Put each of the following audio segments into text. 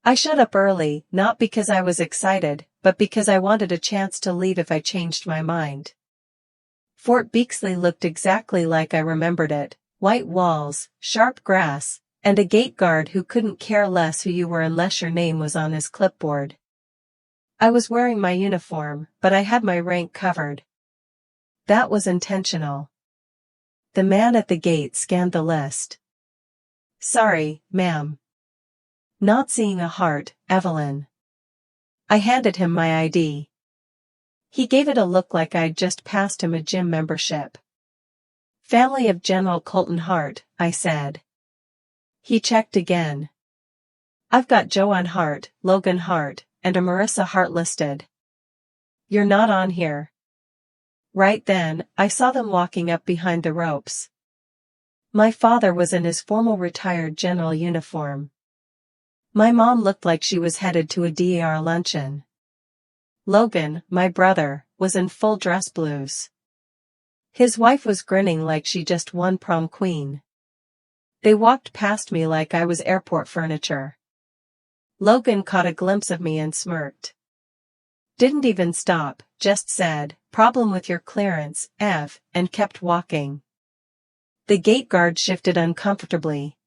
I showed up early, not because I was excited, but because I wanted a chance to leave if I changed my mind. Fort Beaksley looked exactly like I remembered it: white walls, sharp grass, and a gate guard who couldn't care less who you were unless your name was on his clipboard. I was wearing my uniform, but I had my rank covered. That was intentional. The man at the gate scanned the list. "Sorry, ma'am." Not seeing a heart, "Evelyn." I handed him my ID. He gave it a look like I'd just passed him a gym membership. "Family of General Colton Hart," I said. He checked again. "I've got Joanne Hart, Logan Hart, and a Marissa Hart listed. You're not on here." Right then, I saw them walking up behind the ropes. My father was in his formal retired general uniform. My mom looked like she was headed to a DAR luncheon. Logan, my brother, was in full dress blues. His wife was grinning like she just won prom queen. They walked past me like I was airport furniture. Logan caught a glimpse of me and smirked. Didn't even stop, just said, "Problem with your clearance, Ev," and kept walking. The gate guard shifted uncomfortably.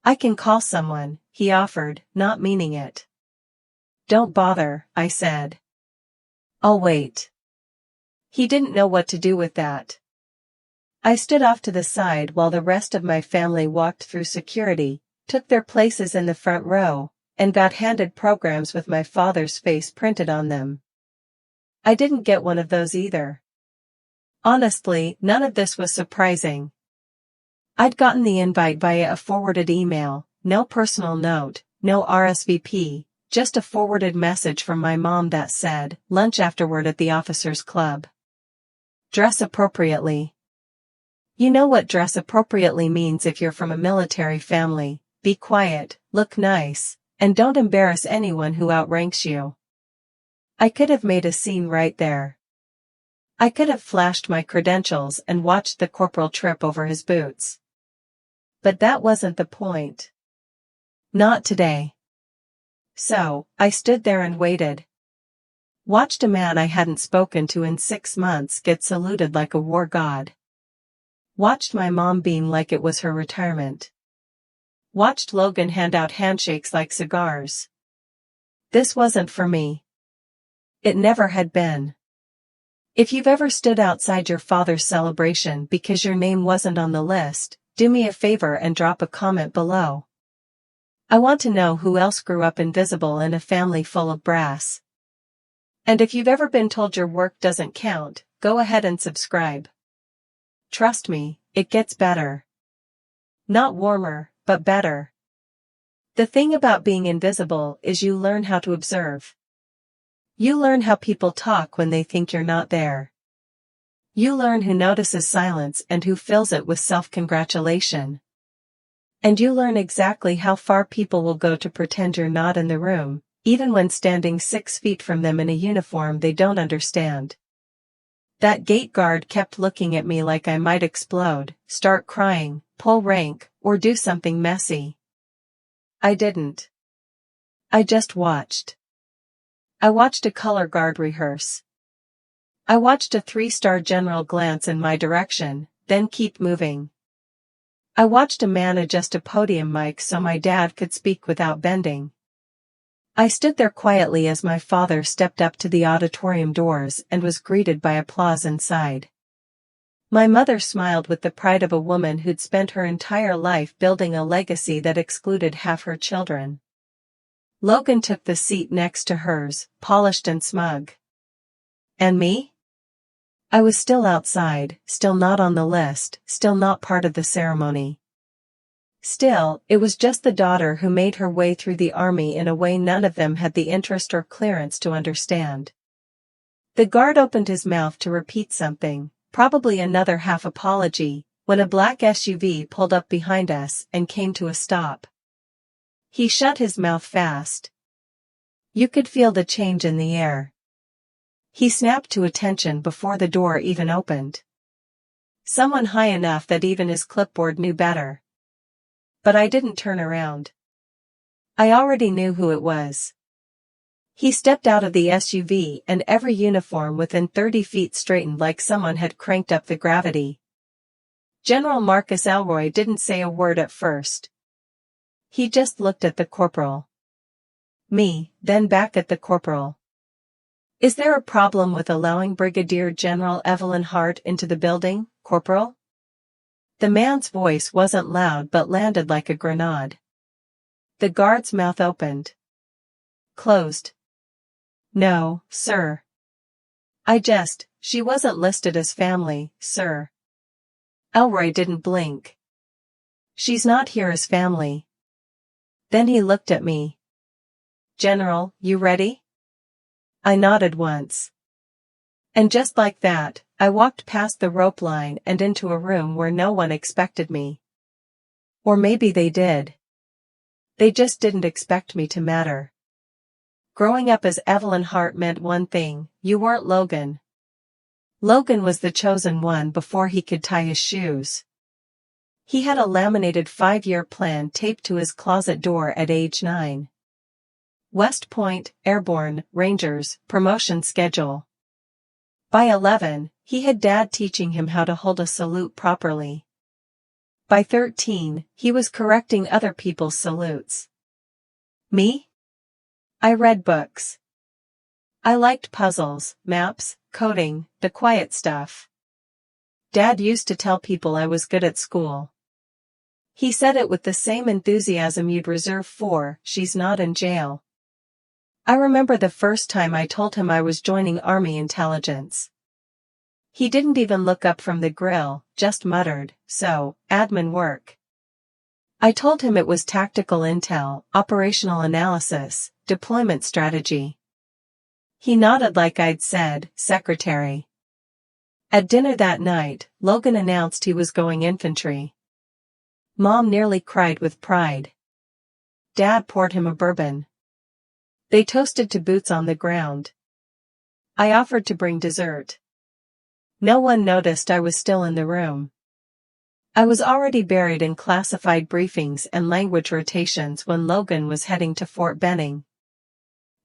"I can call someone," he offered, not meaning it. "Don't bother," I said. "I'll wait." He didn't know what to do with that. I stood off to the side while the rest of my family walked through security, took their places in the front row, and got handed programs with my father's face printed on them. I didn't get one of those either. Honestly, none of this was surprising. I'd gotten the invite via a forwarded email, no personal note, no RSVP, just a forwarded message from my mom that said, "Lunch afterward at the officers' club. Dress appropriately." You know what dress appropriately means if you're from a military family: be quiet, look nice, and don't embarrass anyone who outranks you. I could have made a scene right there. I could have flashed my credentials and watched the corporal trip over his boots. But that wasn't the point. Not today. So, I stood there and waited. Watched a man I hadn't spoken to in 6 months get saluted like a war god. Watched my mom beam like it was her retirement. Watched Logan hand out handshakes like cigars. This wasn't for me. It never had been. If you've ever stood outside your father's celebration because your name wasn't on the list, do me a favor and drop a comment below. I want to know who else grew up invisible in a family full of brass. And if you've ever been told your work doesn't count, go ahead and subscribe. Trust me, it gets better. Not warmer, but better. The thing about being invisible is you learn how to observe. You learn how people talk when they think you're not there. You learn who notices silence and who fills it with self-congratulation. And you learn exactly how far people will go to pretend you're not in the room, even when standing 6 feet from them in a uniform they don't understand. That gate guard kept looking at me like I might explode, start crying, pull rank, or do something messy. I didn't. I just watched. I watched a color guard rehearse. I watched a 3-star general glance in my direction, then keep moving. I watched a man adjust a podium mic so my dad could speak without bending. I stood there quietly as my father stepped up to the auditorium doors and was greeted by applause inside. My mother smiled with the pride of a woman who'd spent her entire life building a legacy that excluded half her children. Logan took the seat next to hers, polished and smug. And me? I was still outside, still not on the list, still not part of the ceremony. Still, it was just the daughter who made her way through the army in a way none of them had the interest or clearance to understand. The guard opened his mouth to repeat something, probably another half apology, when a black SUV pulled up behind us and came to a stop. He shut his mouth fast. You could feel the change in the air. He snapped to attention before the door even opened. Someone high enough that even his clipboard knew better. But I didn't turn around. I already knew who it was. He stepped out of the SUV and every uniform within 30 feet straightened like someone had cranked up the gravity. General Marcus Elroy didn't say a word at first. He just looked at the corporal. Me, then back at the corporal. Is there a problem with allowing Brigadier General Evelyn Hart into the building, Corporal? The man's voice wasn't loud but landed like a grenade. The guard's mouth opened. Closed. No, sir. She wasn't listed as family, sir. Elroy didn't blink. She's not here as family. Then he looked at me. General, you ready? I nodded once. And just like that, I walked past the rope line and into a room where no one expected me. Or maybe they did. They just didn't expect me to matter. Growing up as Evelyn Hart meant one thing: you weren't Logan. Logan was the chosen one before he could tie his shoes. He had a laminated 5-year plan taped to his closet door at age 9. West Point, Airborne, Rangers, promotion schedule. By 11, he had Dad teaching him how to hold a salute properly. By 13, he was correcting other people's salutes. Me? I read books. I liked puzzles, maps, coding, the quiet stuff. Dad used to tell people I was good at school. He said it with the same enthusiasm you'd reserve for "she's not in jail." I remember the first time I told him I was joining Army intelligence. He didn't even look up from the grill, just muttered, "So, admin work." I told him it was tactical intel, operational analysis, deployment strategy. He nodded like I'd said, "Secretary." At dinner that night, Logan announced he was going infantry. Mom nearly cried with pride. Dad poured him a bourbon. They toasted to boots on the ground. I offered to bring dessert. No one noticed I was still in the room. I was already buried in classified briefings and language rotations when Logan was heading to Fort Benning.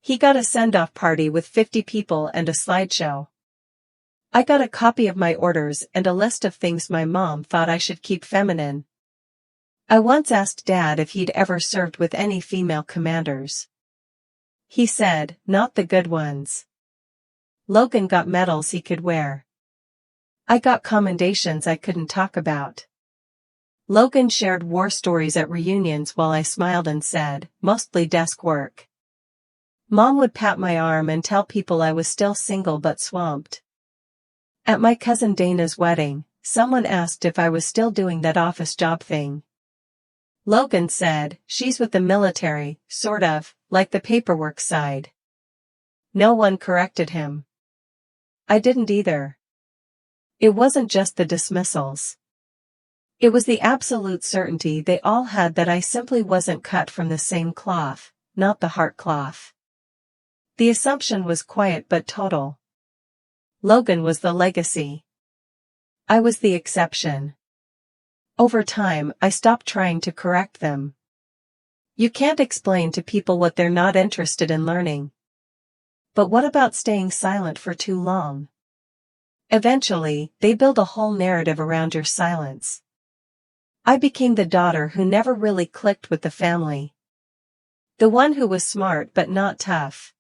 He got a send-off party with 50 people and a slideshow. I got a copy of my orders and a list of things my mom thought I should keep feminine. I once asked Dad if he'd ever served with any female commanders. He said, "Not the good ones." Logan got medals he could wear. I got commendations I couldn't talk about. Logan shared war stories at reunions while I smiled and said, "Mostly desk work." Mom would pat my arm and tell people I was still single but swamped. At my cousin Dana's wedding, someone asked if I was still doing that office job thing. Logan said, "She's with the military, sort of, like the paperwork side." No one corrected him. I didn't either. It wasn't just the dismissals. It was the absolute certainty they all had that I simply wasn't cut from the same cloth, not the heart cloth. The assumption was quiet but total. Logan was the legacy. I was the exception. Over time, I stopped trying to correct them. You can't explain to people what they're not interested in learning. But what about staying silent for too long? Eventually, they build a whole narrative around your silence. I became the daughter who never really clicked with the family. The one who was smart but not tough.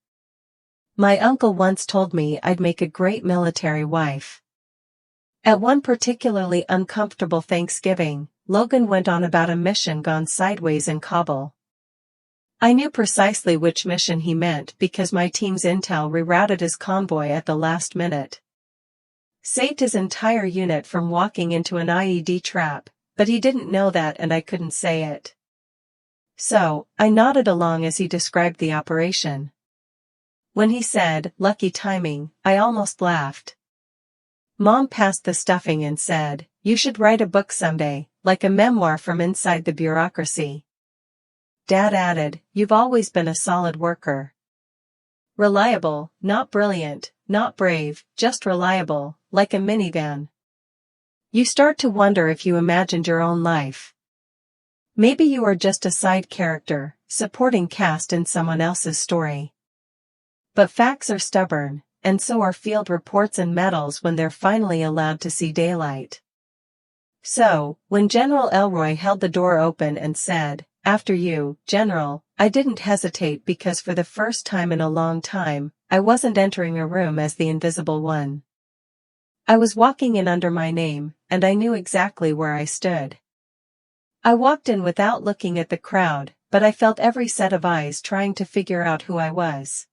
My uncle once told me I'd make a great military wife. At one particularly uncomfortable Thanksgiving, Logan went on about a mission gone sideways in Kabul. I knew precisely which mission he meant because my team's intel rerouted his convoy at the last minute. Saved his entire unit from walking into an IED trap, but he didn't know that and I couldn't say it. So, I nodded along as he described the operation. When he said, "Lucky timing," I almost laughed. Mom passed the stuffing and said, "You should write a book someday, like a memoir from inside the bureaucracy." Dad added, "You've always been a solid worker. Reliable, not brilliant, not brave, just reliable, like a minivan. You start to wonder if you imagined your own life. Maybe you are just a side character, supporting cast in someone else's story. But facts are stubborn, and so are field reports and medals when they're finally allowed to see daylight. So, when General Elroy held the door open and said, "After you, General," I didn't hesitate because for the first time in a long time, I wasn't entering a room as the invisible one. I was walking in under my name, and I knew exactly where I stood. I walked in without looking at the crowd, but I felt every set of eyes trying to figure out who I was.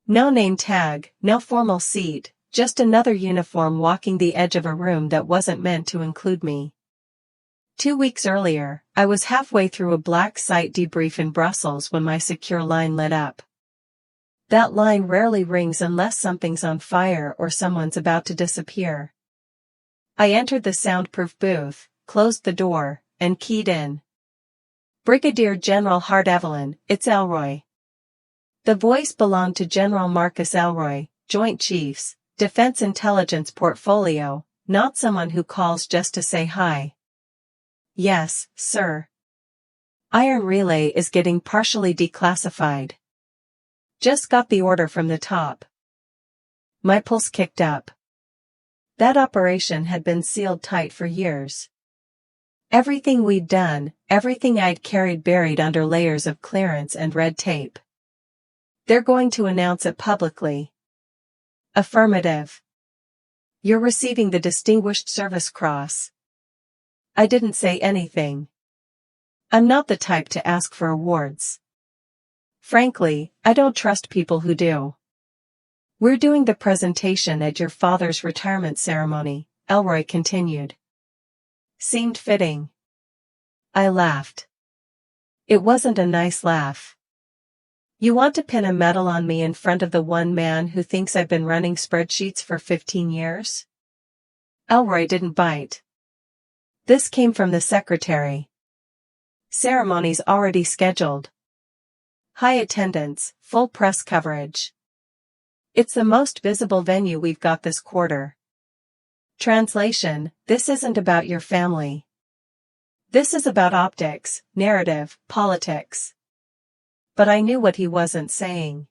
No name tag, no formal seat, just another uniform walking the edge of a room that wasn't meant to include me. 2 weeks earlier, I was halfway through a black site debrief in Brussels when my secure line lit up. That line rarely rings unless something's on fire or someone's about to disappear. I entered the soundproof booth, closed the door, and keyed in. "Brigadier General Hart Evelyn, it's Elroy." The voice belonged to General Marcus Elroy, Joint Chiefs, Defense Intelligence Portfolio, not someone who calls just to say hi. "Yes, sir. Iron Relay is getting partially declassified. Just got the order from the top." My pulse kicked up. That operation had been sealed tight for years. Everything we'd done, everything I'd carried buried under layers of clearance and red tape. "They're going to announce it publicly." "Affirmative. You're receiving the Distinguished Service Cross." I didn't say anything. I'm not the type to ask for awards. Frankly, I don't trust people who do. "We're doing the presentation at your father's retirement ceremony," Elroy continued. Seemed fitting. I laughed. It wasn't a nice laugh. "You want to pin a medal on me in front of the one man who thinks I've been running spreadsheets for 15 years? Elroy didn't bite. This came from the secretary. "Ceremony's already scheduled. High attendance, full press coverage. It's the most visible venue we've got this quarter." Translation: this isn't about your family. This is about optics, narrative, politics. But I knew what he wasn't saying.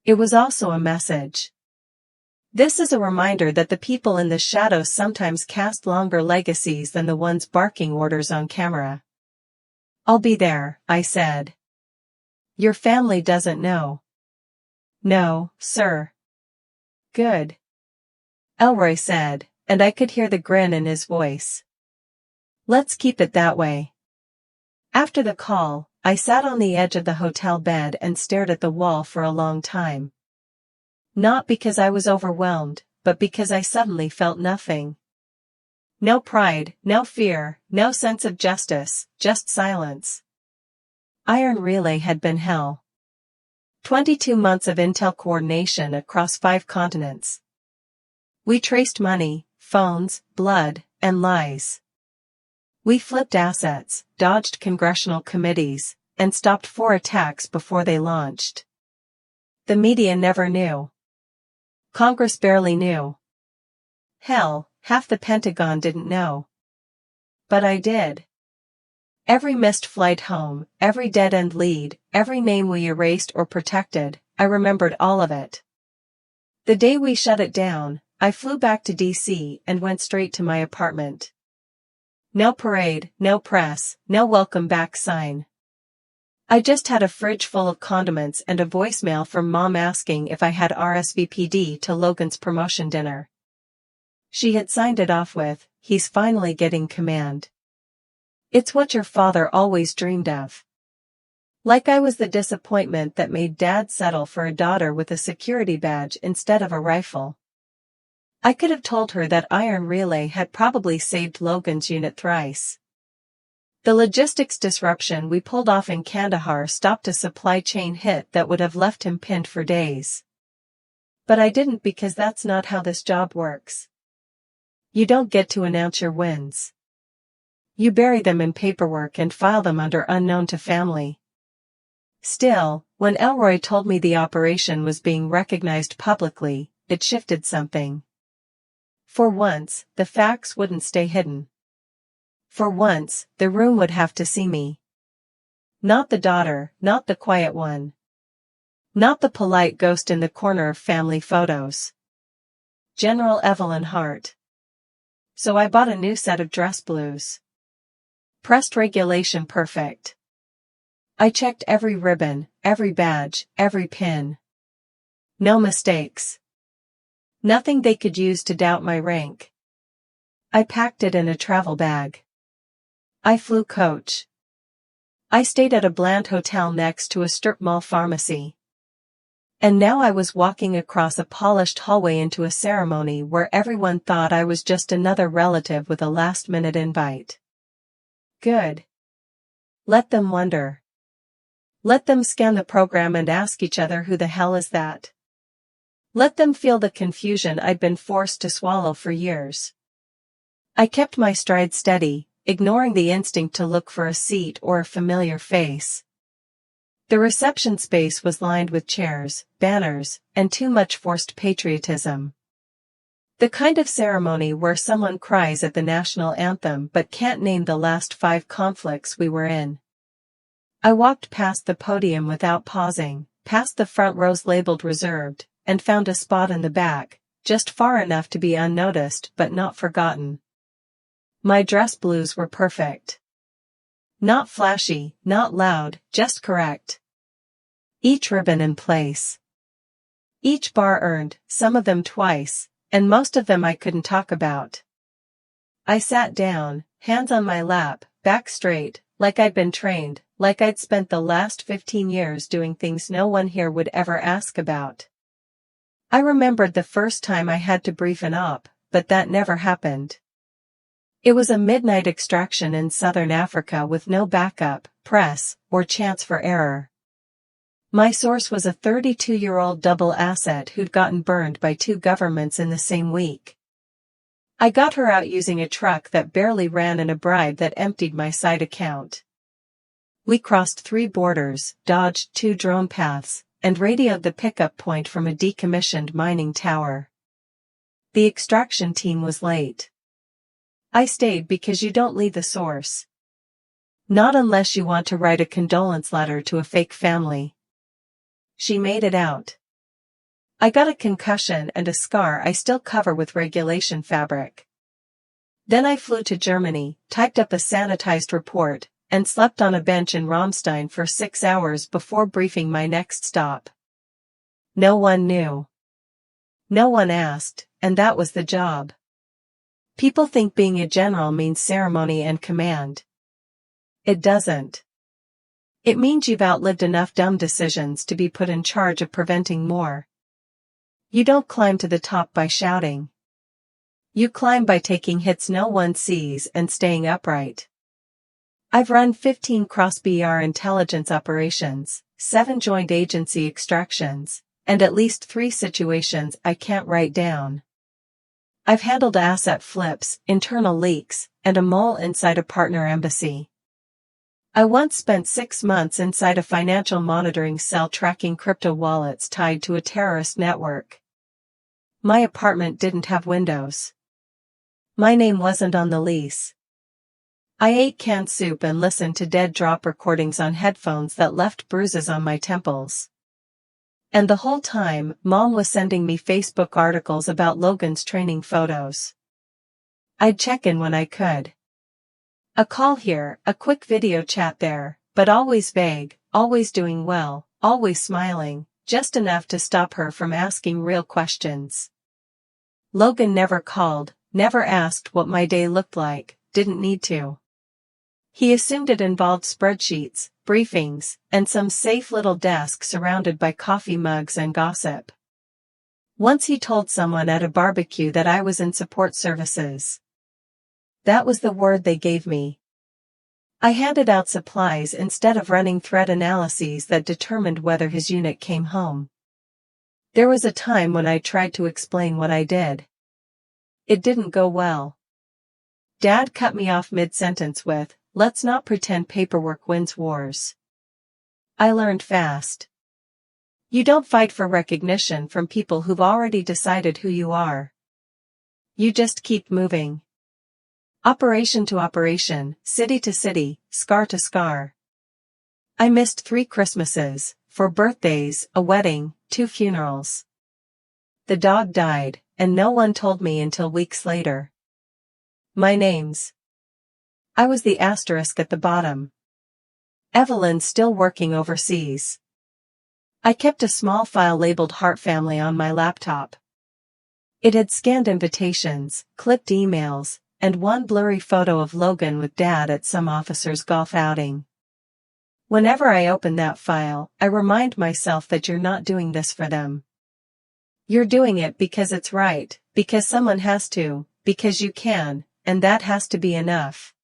It was also a message. This is a reminder that the people in the shadows sometimes cast longer legacies than the ones barking orders on camera. "I'll be there," I said. "Your family doesn't know." "No, sir." "Good," Elroy said, and I could hear the grin in his voice. "Let's keep it that way." After the call, I sat on the edge of the hotel bed and stared at the wall for a long time. Not because I was overwhelmed, but because I suddenly felt nothing. No pride, no fear, no sense of justice, just silence. Iron Relay had been hell. 22 months of intel coordination across 5 continents. We traced money, phones, blood, and lies. We flipped assets, dodged congressional committees, and stopped 4 attacks before they launched. The media never knew. Congress barely knew. Hell, half the Pentagon didn't know. But I did. Every missed flight home, every dead-end lead, every name we erased or protected, I remembered all of it. The day we shut it down, I flew back to D.C. and went straight to my apartment. No parade, no press, no welcome back sign. I just had a fridge full of condiments and a voicemail from Mom asking if I had RSVP'd to Logan's promotion dinner. She had signed it off with, "He's finally getting command." It's what your father always dreamed of. Like I was the disappointment that made Dad settle for a daughter with a security badge instead of a rifle. I could have told her that Iron Relay had probably saved Logan's unit thrice. The logistics disruption we pulled off in Kandahar stopped a supply chain hit that would have left him pinned for days. But I didn't, because that's not how this job works. You don't get to announce your wins. You bury them in paperwork and file them under unknown to family. Still, when Elroy told me the operation was being recognized publicly, it shifted something. For once, the facts wouldn't stay hidden. For once, the room would have to see me. Not the daughter, not the quiet one. Not the polite ghost in the corner of family photos. General Evelyn Hart. So I bought a new set of dress blues. Pressed regulation perfect. I checked every ribbon, every badge, every pin. No mistakes. Nothing they could use to doubt my rank. I packed it in a travel bag. I flew coach. I stayed at a bland hotel next to a strip mall pharmacy. And now I was walking across a polished hallway into a ceremony where everyone thought I was just another relative with a last-minute invite. Good. Let them wonder. Let them scan the program and ask each other, who the hell is that? Let them feel the confusion I'd been forced to swallow for years. I kept my stride steady, ignoring the instinct to look for a seat or a familiar face. The reception space was lined with chairs, banners, and too much forced patriotism. The kind of ceremony where someone cries at the national anthem but can't name the last 5 conflicts we were in. I walked past the podium without pausing, past the front rows labeled reserved, and found a spot in the back, just far enough to be unnoticed but not forgotten. My dress blues were perfect. Not flashy, not loud, just correct. Each ribbon in place. Each bar earned, some of them twice, and most of them I couldn't talk about. I sat down, hands on my lap, back straight, like I'd been trained, like I'd spent the last 15 years doing things no one here would ever ask about. I remembered the first time I had to brief an op, but that never happened. It was a midnight extraction in southern Africa with no backup, press, or chance for error. My source was a 32-year-old double asset who'd gotten burned by 2 governments in the same week. I got her out using a truck that barely ran and a bribe that emptied my side account. We crossed 3 borders, dodged 2 drone paths, and radioed the pickup point from a decommissioned mining tower. The extraction team was late. I stayed because you don't leave the source. Not unless you want to write a condolence letter to a fake family. She made it out. I got a concussion and a scar I still cover with regulation fabric. Then I flew to Germany, typed up a sanitized report, and slept on a bench in Ramstein for 6 hours before briefing my next stop. No one knew. No one asked, and that was the job. People think being a general means ceremony and command. It doesn't. It means you've outlived enough dumb decisions to be put in charge of preventing more. You don't climb to the top by shouting. You climb by taking hits no one sees and staying upright. I've run 15 cross-BR intelligence operations, 7 joint agency extractions, and at least 3 situations I can't write down. I've handled asset flips, internal leaks, and a mole inside a partner embassy. I once spent 6 months inside a financial monitoring cell tracking crypto wallets tied to a terrorist network. My apartment didn't have windows. My name wasn't on the lease. I ate canned soup and listened to dead drop recordings on headphones that left bruises on my temples. And the whole time, Mom was sending me Facebook articles about Logan's training photos. I'd check in when I could. A call here, a quick video chat there, but always vague, always doing well, always smiling, just enough to stop her from asking real questions. Logan never called, never asked what my day looked like, didn't need to. He assumed it involved spreadsheets, briefings, and some safe little desk surrounded by coffee mugs and gossip. Once he told someone at a barbecue that I was in support services. That was the word they gave me. I handed out supplies instead of running threat analyses that determined whether his unit came home. There was a time when I tried to explain what I did. It didn't go well. Dad cut me off mid-sentence with, "Let's not pretend paperwork wins wars." I learned fast. You don't fight for recognition from people who've already decided who you are. You just keep moving. Operation to operation, city to city, scar to scar. I missed 3 Christmases, 4 birthdays, a wedding, 2 funerals. The dog died, and no one told me until weeks later. My names. I was the asterisk at the bottom. Evelyn still working overseas. I kept a small file labeled Heart Family on my laptop. It had scanned invitations, clipped emails, and one blurry photo of Logan with Dad at some officer's golf outing. Whenever I open that file, I remind myself that you're not doing this for them. You're doing it because it's right, because someone has to, because you can, and that has to be enough.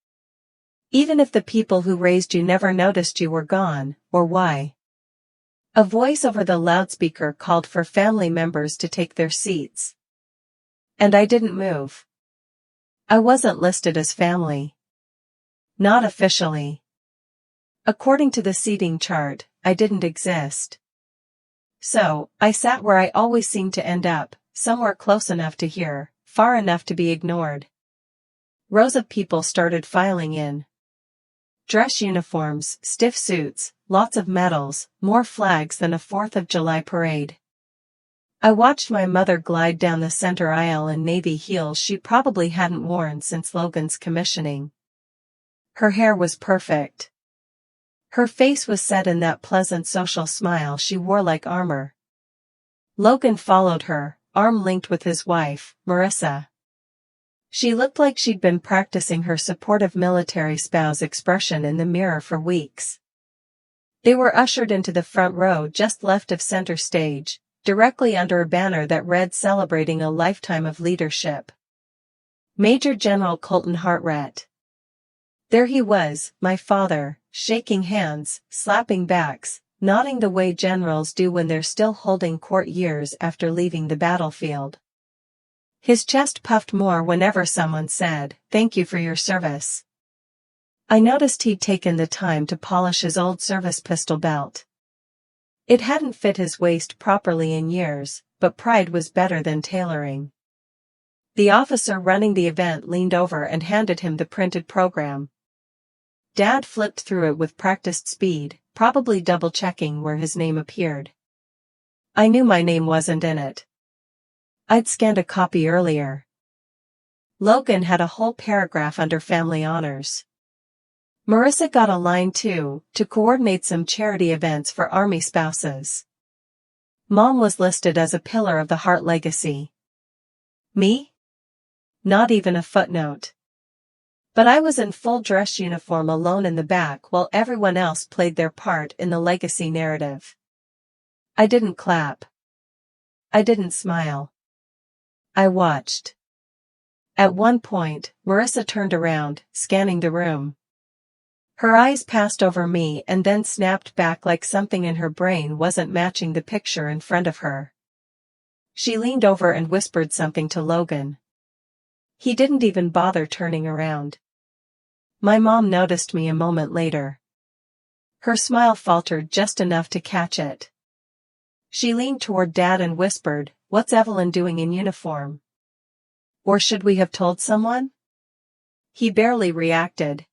Even if the people who raised you never noticed you were gone, or why. A voice over the loudspeaker called for family members to take their seats. And I didn't move. I wasn't listed as family. Not officially. According to the seating chart, I didn't exist. So, I sat where I always seemed to end up, somewhere close enough to hear, far enough to be ignored. Rows of people started filing in. Dress uniforms, stiff suits, lots of medals, more flags than a 4th of July parade. I watched my mother glide down the center aisle in navy heels she probably hadn't worn since Logan's commissioning. Her hair was perfect. Her face was set in that pleasant social smile she wore like armor. Logan followed her, arm linked with his wife, Marissa. She looked like she'd been practicing her supportive military spouse expression in the mirror for weeks. They were ushered into the front row just left of center stage, directly under a banner that read celebrating a lifetime of leadership. Major General Colton Hartrat. There he was, my father, shaking hands, slapping backs, nodding the way generals do when they're still holding court years after leaving the battlefield. His chest puffed more whenever someone said, "Thank you for your service." I noticed he'd taken the time to polish his old service pistol belt. It hadn't fit his waist properly in years, but pride was better than tailoring. The officer running the event leaned over and handed him the printed program. Dad flipped through it with practiced speed, probably double-checking where his name appeared. I knew my name wasn't in it. I'd scanned a copy earlier. Logan had a whole paragraph under family honors. Marissa got a line too, to coordinate some charity events for Army spouses. Mom was listed as a pillar of the Hart legacy. Me? Not even a footnote. But I was in full dress uniform alone in the back while everyone else played their part in the legacy narrative. I didn't clap. I didn't smile. I watched. At one point, Marissa turned around, scanning the room. Her eyes passed over me and then snapped back like something in her brain wasn't matching the picture in front of her. She leaned over and whispered something to Logan. He didn't even bother turning around. My mom noticed me a moment later. Her smile faltered just enough to catch it. She leaned toward Dad and whispered, "What's Evelyn doing in uniform? Or should we have told someone?" He barely reacted.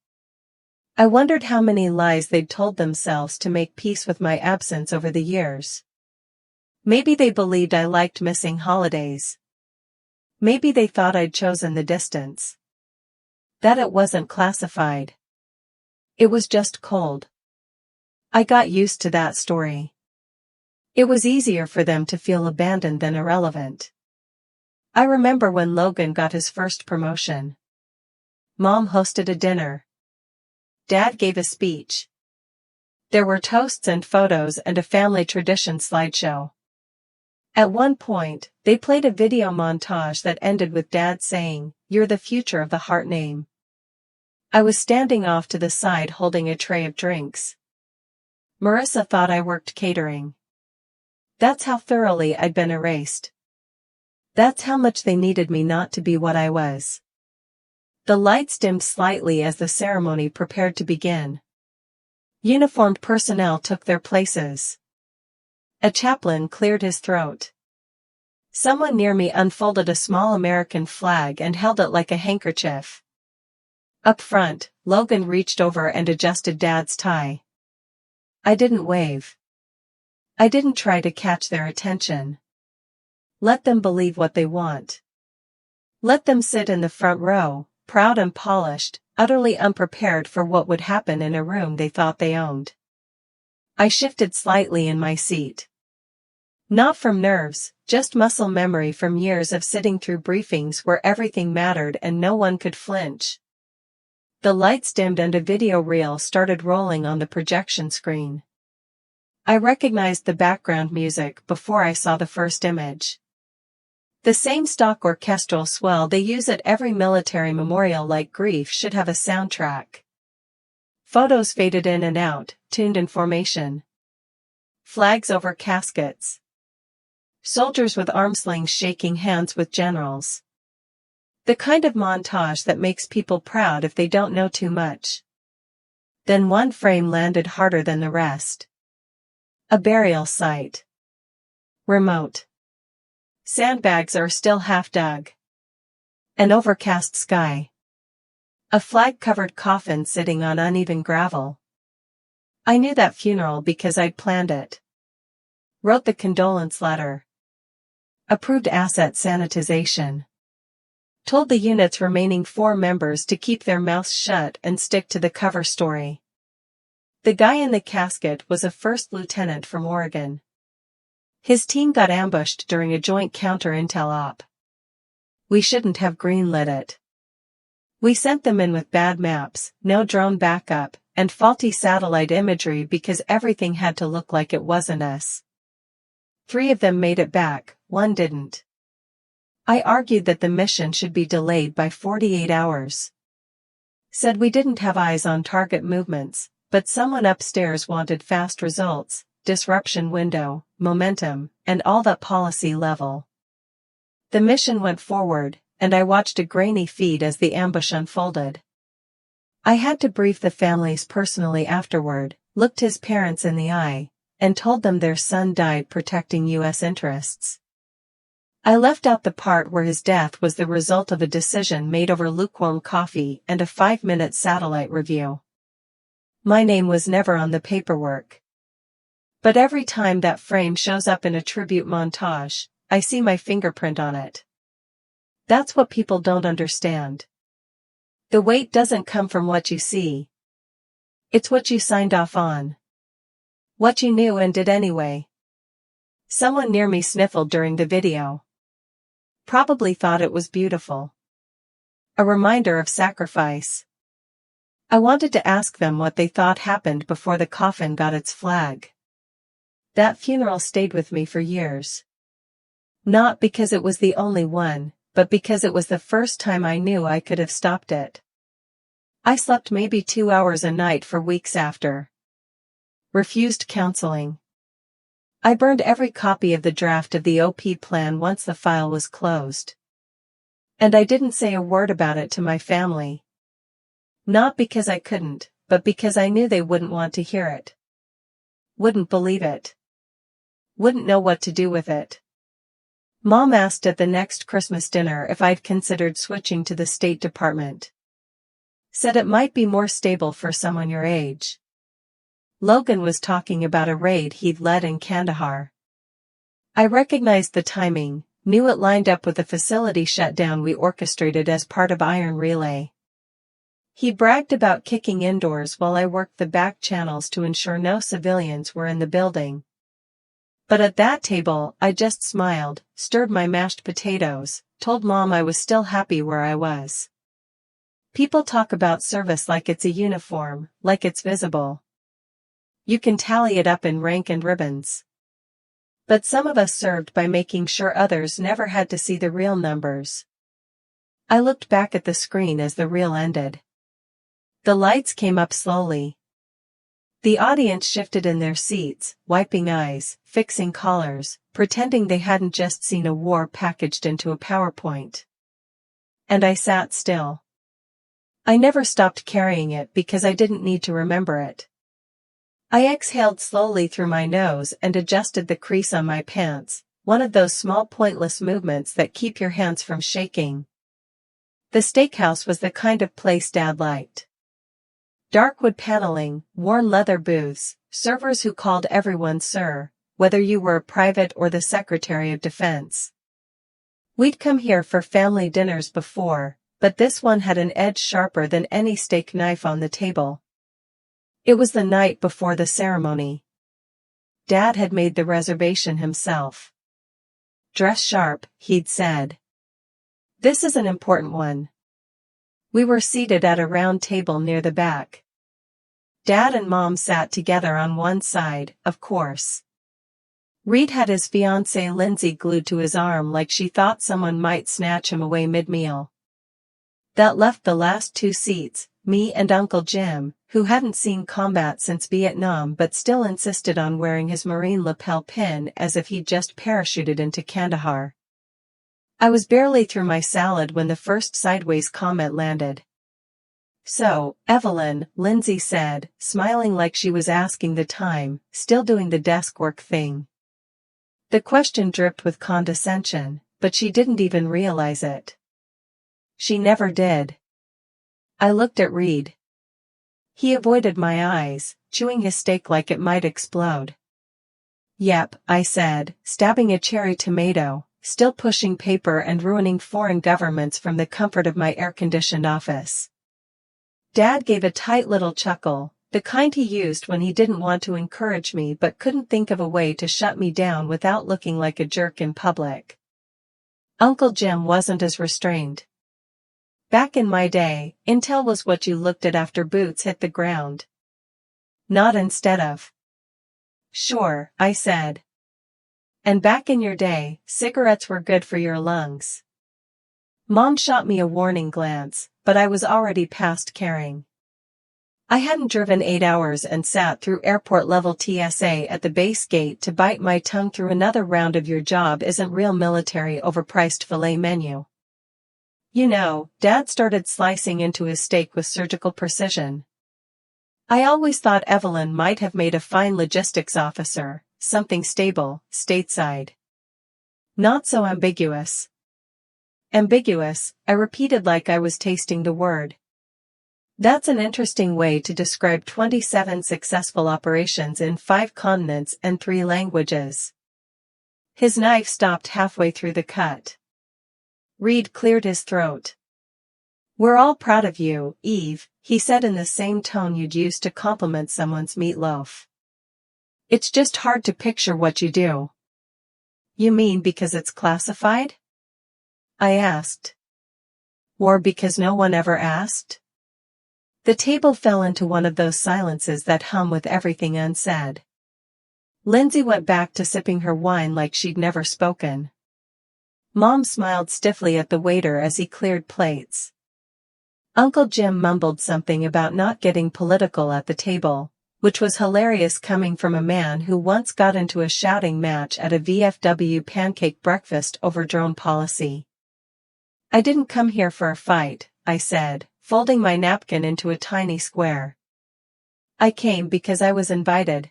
I wondered how many lies they'd told themselves to make peace with my absence over the years. Maybe they believed I liked missing holidays. Maybe they thought I'd chosen the distance. That it wasn't classified. It was just cold. I got used to that story. It was easier for them to feel abandoned than irrelevant. I remember when Logan got his first promotion. Mom hosted a dinner. Dad gave a speech. There were toasts and photos and a family tradition slideshow. At one point, they played a video montage that ended with Dad saying, "You're the future of the Hart name." I was standing off to the side holding a tray of drinks. Marissa thought I worked catering. That's how thoroughly I'd been erased. That's how much they needed me not to be what I was. The lights dimmed slightly as the ceremony prepared to begin. Uniformed personnel took their places. A chaplain cleared his throat. Someone near me unfolded a small American flag and held it like a handkerchief. Up front, Logan reached over and adjusted Dad's tie. I didn't wave. I didn't try to catch their attention. Let them believe what they want. Let them sit in the front row, proud and polished, utterly unprepared for what would happen in a room they thought they owned. I shifted slightly in my seat. Not from nerves, just muscle memory from years of sitting through briefings where everything mattered and no one could flinch. The lights dimmed and a video reel started rolling on the projection screen. I recognized the background music before I saw the first image. The same stock orchestral swell they use at every military memorial like grief should have a soundtrack. Photos faded in and out, tuned in formation. Flags over caskets. Soldiers with arm slings shaking hands with generals. The kind of montage that makes people proud if they don't know too much. Then one frame landed harder than the rest. A burial site. Remote. Sandbags are still half dug. An overcast sky. A flag-covered coffin sitting on uneven gravel. I knew that funeral because I'd planned it. Wrote the condolence letter. Approved asset sanitization. Told the unit's remaining 4 members to keep their mouths shut and stick to the cover story. The guy in the casket was a first lieutenant from Oregon. His team got ambushed during a joint counter-intel op. We shouldn't have greenlit it. We sent them in with bad maps, no drone backup, and faulty satellite imagery because everything had to look like it wasn't us. 3 of them made it back, 1 didn't. I argued that the mission should be delayed by 48 hours. Said we didn't have eyes on target movements, but someone upstairs wanted fast results, disruption window, momentum, and all that policy level. The mission went forward, and I watched a grainy feed as the ambush unfolded. I had to brief the families personally afterward, looked his parents in the eye, and told them their son died protecting U.S. interests. I left out the part where his death was the result of a decision made over lukewarm coffee and a 5-minute satellite review. My name was never on the paperwork. But every time that frame shows up in a tribute montage, I see my fingerprint on it. That's what people don't understand. The weight doesn't come from what you see. It's what you signed off on. What you knew and did anyway. Someone near me sniffled during the video. Probably thought it was beautiful. A reminder of sacrifice. I wanted to ask them what they thought happened before the coffin got its flag. That funeral stayed with me for years. Not because it was the only one, but because it was the first time I knew I could have stopped it. I slept maybe 2 hours a night for weeks after. Refused counseling. I burned every copy of the draft of the OP plan once the file was closed. And I didn't say a word about it to my family. Not because I couldn't, but because I knew they wouldn't want to hear it. Wouldn't believe it. Wouldn't know what to do with it. Mom asked at the next Christmas dinner if I'd considered switching to the State Department. Said it might be more stable for someone your age. Logan was talking about a raid he'd led in Kandahar. I recognized the timing, knew it lined up with the facility shutdown we orchestrated as part of Iron Relay. He bragged about kicking indoors while I worked the back channels to ensure no civilians were in the building. But at that table, I just smiled, stirred my mashed potatoes, told Mom I was still happy where I was. People talk about service like it's a uniform, like it's visible. You can tally it up in rank and ribbons. But some of us served by making sure others never had to see the real numbers. I looked back at the screen as the reel ended. The lights came up slowly. The audience shifted in their seats, wiping eyes, fixing collars, pretending they hadn't just seen a war packaged into a PowerPoint. And I sat still. I never stopped carrying it because I didn't need to remember it. I exhaled slowly through my nose and adjusted the crease on my pants, one of those small pointless movements that keep your hands from shaking. The steakhouse was the kind of place Dad liked. Dark wood paneling, worn leather booths, servers who called everyone sir, whether you were a private or the Secretary of Defense. We'd come here for family dinners before, but this one had an edge sharper than any steak knife on the table. It was the night before the ceremony. Dad had made the reservation himself. Dress sharp, he'd said. This is an important one. We were seated at a round table near the back. Dad and Mom sat together on one side, of course. Reed had his fiancée Lindsay glued to his arm like she thought someone might snatch him away mid-meal. That left the last two seats, me and Uncle Jim, who hadn't seen combat since Vietnam but still insisted on wearing his Marine lapel pin as if he'd just parachuted into Kandahar. I was barely through my salad when the first sideways comment landed. "So, Evelyn," Lindsay said, smiling like she was asking the time, still doing the desk work thing. The question dripped with condescension, but she didn't even realize it. She never did. I looked at Reed. He avoided my eyes, chewing his steak like it might explode. "Yep," I said, stabbing a cherry tomato, still pushing paper and ruining foreign governments from the comfort of my air-conditioned office. Dad gave a tight little chuckle, the kind he used when he didn't want to encourage me but couldn't think of a way to shut me down without looking like a jerk in public. Uncle Jim wasn't as restrained. "Back in my day, intel was what you looked at after boots hit the ground. Not instead of." "Sure," I said. "And back in your day, cigarettes were good for your lungs." Mom shot me a warning glance, but I was already past caring. I hadn't driven 8 hours and sat through airport-level TSA at the base gate to bite my tongue through another round of your job isn't real military overpriced filet menu. You know, Dad started slicing into his steak with surgical precision. "I always thought Evelyn might have made a fine logistics officer, something stable, stateside." "Not so ambiguous." "Ambiguous," I repeated like I was tasting the word. "That's an interesting way to describe 27 successful operations in 5 continents and 3 languages." His knife stopped halfway through the cut. Reed cleared his throat. "We're all proud of you, Eve," he said in the same tone you'd use to compliment someone's meatloaf. "It's just hard to picture what you do." "You mean because it's classified?" I asked. "Or because no one ever asked?" The table fell into one of those silences that hum with everything unsaid. Lindsay went back to sipping her wine like she'd never spoken. Mom smiled stiffly at the waiter as he cleared plates. Uncle Jim mumbled something about not getting political at the table, which was hilarious coming from a man who once got into a shouting match at a VFW pancake breakfast over drone policy. "I didn't come here for a fight," I said, folding my napkin into a tiny square. "I came because I was invited.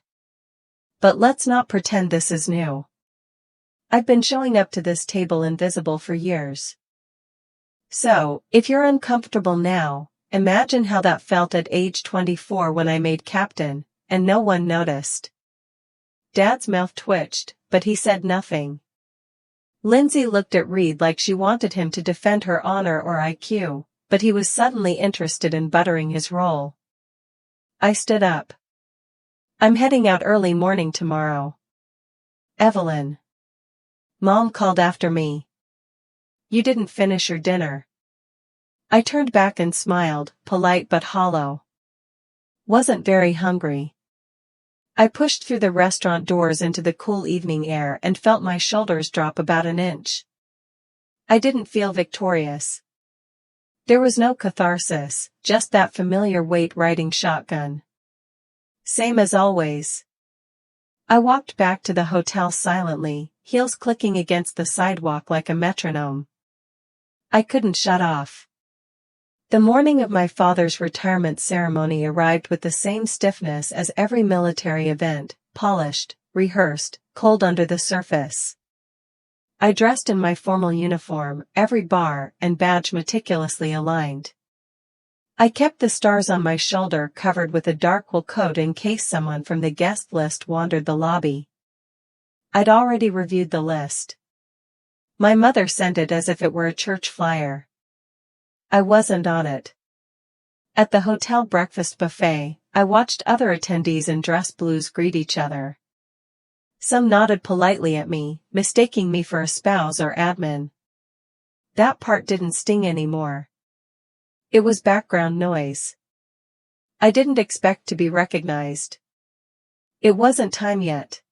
But let's not pretend this is new. I've been showing up to this table invisible for years. So, if you're uncomfortable now, imagine how that felt at age 24 when I made captain, and no one noticed." Dad's mouth twitched, but he said nothing. Lindsay looked at Reed like she wanted him to defend her honor or IQ, but he was suddenly interested in buttering his roll. I stood up. "I'm heading out early morning tomorrow." "Evelyn." Mom called after me. "You didn't finish your dinner." I turned back and smiled, polite but hollow. "Wasn't very hungry." I pushed through the restaurant doors into the cool evening air and felt my shoulders drop about an inch. I didn't feel victorious. There was no catharsis, just that familiar weight riding shotgun. Same as always. I walked back to the hotel silently, heels clicking against the sidewalk like a metronome. I couldn't shut off. The morning of my father's retirement ceremony arrived with the same stiffness as every military event, polished, rehearsed, cold under the surface. I dressed in my formal uniform, every bar and badge meticulously aligned. I kept the stars on my shoulder covered with a dark wool coat in case someone from the guest list wandered the lobby. I'd already reviewed the list. My mother sent it as if it were a church flyer. I wasn't on it. At the hotel breakfast buffet, I watched other attendees in dress blues greet each other. Some nodded politely at me, mistaking me for a spouse or admin. That part didn't sting anymore. It was background noise. I didn't expect to be recognized. It wasn't time yet.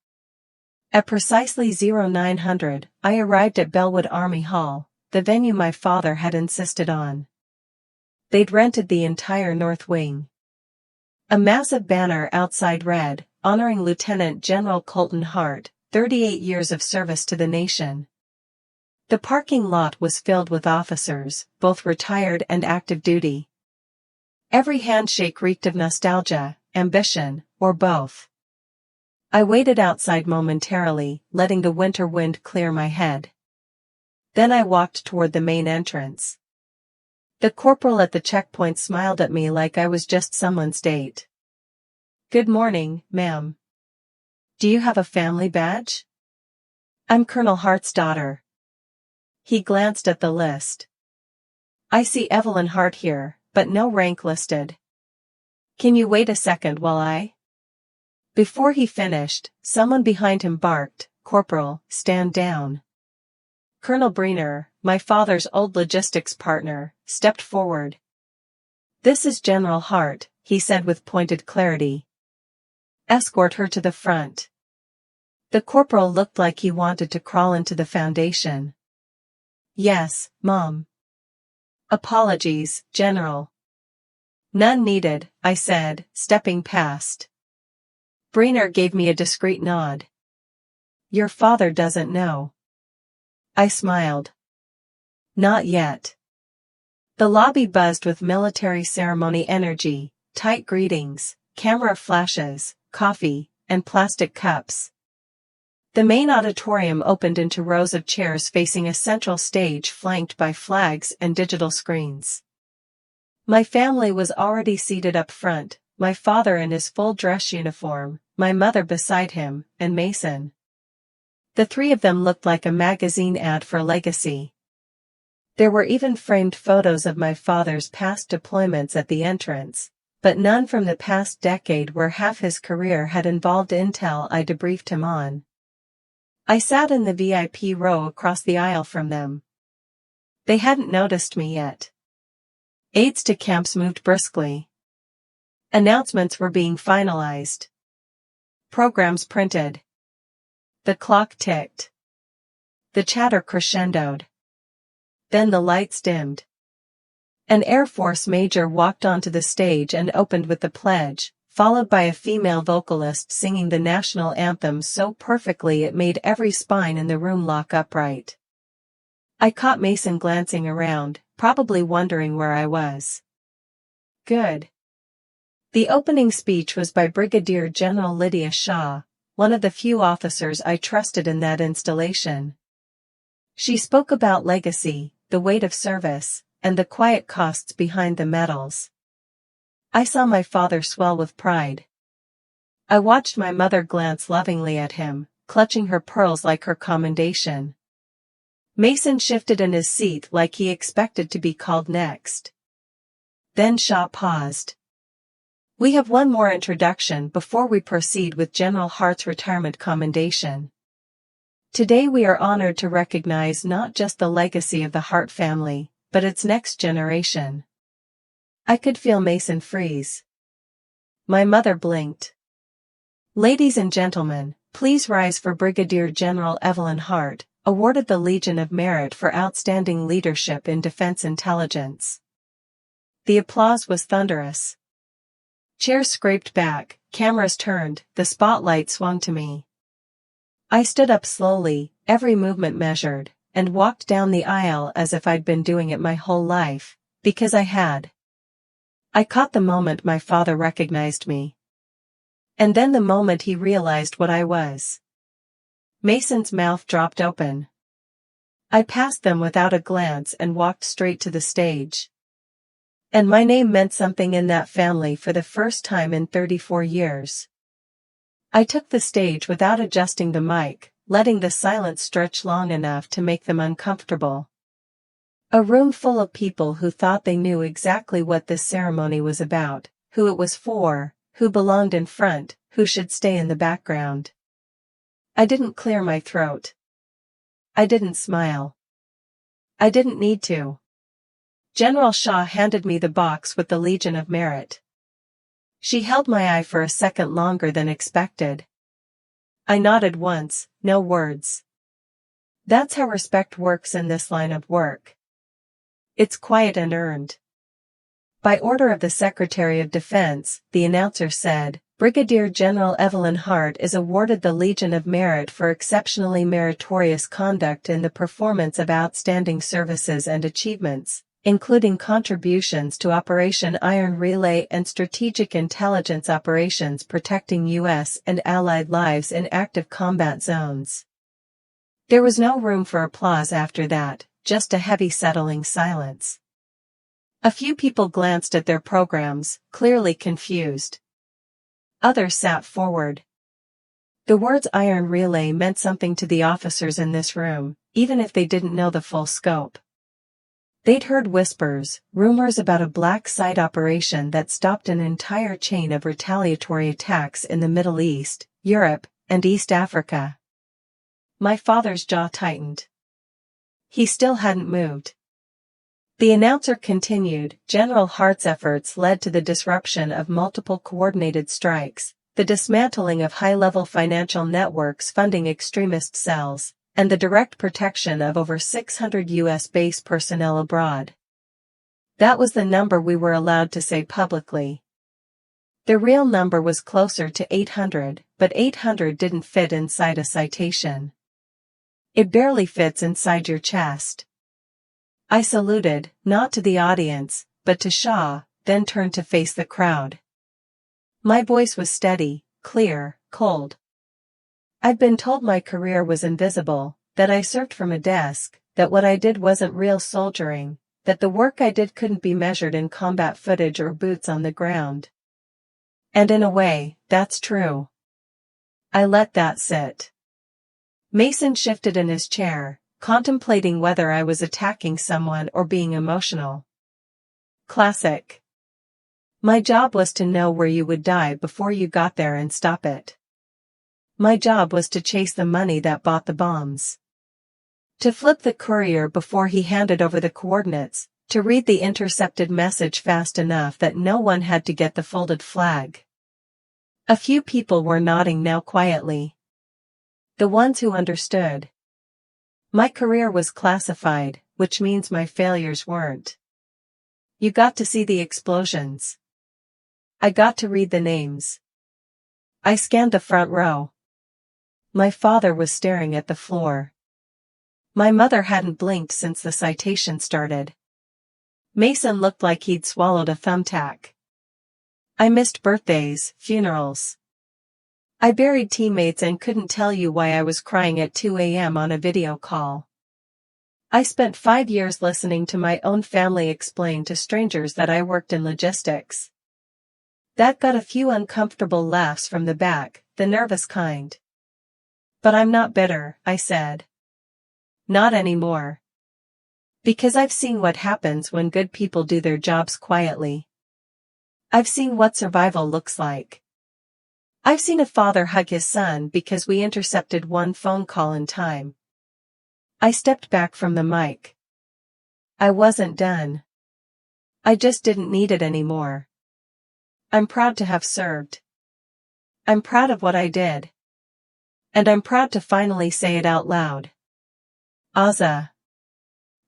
At precisely 0900, I arrived at Bellwood Army Hall, the venue my father had insisted on. They'd rented the entire north wing. A massive banner outside read, honoring Lieutenant General Colton Hart, 38 years of service to the nation. The parking lot was filled with officers, both retired and active duty. Every handshake reeked of nostalgia, ambition, or both. I waited outside momentarily, letting the winter wind clear my head. Then I walked toward the main entrance. The corporal at the checkpoint smiled at me like I was just someone's date. "Good morning, ma'am. Do you have a family badge?" "I'm Colonel Hart's daughter." He glanced at the list. "I see Evelyn Hart here, but no rank listed. Can you wait a second while I—" Before he finished, someone behind him barked, "Corporal, stand down." Colonel Breener, my father's old logistics partner, stepped forward. "This is General Hart," he said with pointed clarity. "Escort her to the front." The corporal looked like he wanted to crawl into the foundation. "Yes, Mom." "Apologies, General." "None needed," I said, stepping past. Breener gave me a discreet nod. "Your father doesn't know." I smiled. "Not yet." The lobby buzzed with military ceremony energy, tight greetings, camera flashes, coffee, and plastic cups. The main auditorium opened into rows of chairs facing a central stage flanked by flags and digital screens. My family was already seated up front, my father in his full dress uniform, my mother beside him, and Mason. The three of them looked like a magazine ad for Legacy. There were even framed photos of my father's past deployments at the entrance, but none from the past decade where half his career had involved intel I debriefed him on. I sat in the VIP row across the aisle from them. They hadn't noticed me yet. Aides to camps moved briskly. Announcements were being finalized. Programs printed. The clock ticked. The chatter crescendoed. Then the lights dimmed. An Air Force major walked onto the stage and opened with the pledge, followed by a female vocalist singing the national anthem so perfectly it made every spine in the room lock upright. I caught Mason glancing around, probably wondering where I was. Good. The opening speech was by Brigadier General Lydia Shaw, one of the few officers I trusted in that installation. She spoke about legacy, the weight of service, and the quiet costs behind the medals. I saw my father swell with pride. I watched my mother glance lovingly at him, clutching her pearls like her commendation. Mason shifted in his seat like he expected to be called next. Then Shaw paused. "We have one more introduction before we proceed with General Hart's retirement commendation. Today we are honored to recognize not just the legacy of the Hart family, but its next generation." I could feel Mason freeze. My mother blinked. "Ladies and gentlemen, please rise for Brigadier General Evelyn Hart, awarded the Legion of Merit for outstanding leadership in defense intelligence." The applause was thunderous. Chairs scraped back, cameras turned, the spotlight swung to me. I stood up slowly, every movement measured, and walked down the aisle as if I'd been doing it my whole life, because I had. I caught the moment my father recognized me. And then the moment he realized what I was. Mason's mouth dropped open. I passed them without a glance and walked straight to the stage. And my name meant something in that family for the first time in 34 years. I took the stage without adjusting the mic, letting the silence stretch long enough to make them uncomfortable. A room full of people who thought they knew exactly what this ceremony was about, who it was for, who belonged in front, who should stay in the background. I didn't clear my throat. I didn't smile. I didn't need to. General Shaw handed me the box with the Legion of Merit. She held my eye for a second longer than expected. I nodded once, no words. That's how respect works in this line of work. It's quiet and earned. By order of the Secretary of Defense, the announcer said, Brigadier General Evelyn Hart is awarded the Legion of Merit for exceptionally meritorious conduct in the performance of outstanding services and achievements, including contributions to Operation Iron Relay and strategic intelligence operations protecting U.S. and Allied lives in active combat zones. There was no room for applause after that, just a heavy settling silence. A few people glanced at their programs, clearly confused. Others sat forward. The words Iron Relay meant something to the officers in this room, even if they didn't know the full scope. They'd heard whispers, rumors about a black site operation that stopped an entire chain of retaliatory attacks in the Middle East, Europe, and East Africa. My father's jaw tightened. He still hadn't moved. The announcer continued, General Hart's efforts led to the disruption of multiple coordinated strikes, the dismantling of high-level financial networks funding extremist cells, and the direct protection of over 600 U.S. base personnel abroad. That was the number we were allowed to say publicly. The real number was closer to 800, but 800 didn't fit inside a citation. It barely fits inside your chest. I saluted, not to the audience, but to Shaw, then turned to face the crowd. My voice was steady, clear, cold. I'd been told my career was invisible, that I served from a desk, that what I did wasn't real soldiering, that the work I did couldn't be measured in combat footage or boots on the ground. And in a way, that's true. I let that sit. Mason shifted in his chair, contemplating whether I was attacking someone or being emotional. Classic. My job was to know where you would die before you got there and stop it. My job was to chase the money that bought the bombs. To flip the courier before he handed over the coordinates, to read the intercepted message fast enough that no one had to get the folded flag. A few people were nodding now quietly. The ones who understood. My career was classified, which means my failures weren't. You got to see the explosions. I got to read the names. I scanned the front row. My father was staring at the floor. My mother hadn't blinked since the citation started. Mason looked like he'd swallowed a thumbtack. I missed birthdays, funerals. I buried teammates and couldn't tell you why I was crying at 2 a.m. on a video call. I spent 5 years listening to my own family explain to strangers that I worked in logistics. That got a few uncomfortable laughs from the back, the nervous kind. But I'm not bitter, I said. Not anymore. Because I've seen what happens when good people do their jobs quietly. I've seen what survival looks like. I've seen a father hug his son because we intercepted one phone call in time. I stepped back from the mic. I wasn't done. I just didn't need it anymore. I'm proud to have served. I'm proud of what I did. And I'm proud to finally say it out loud. Azza.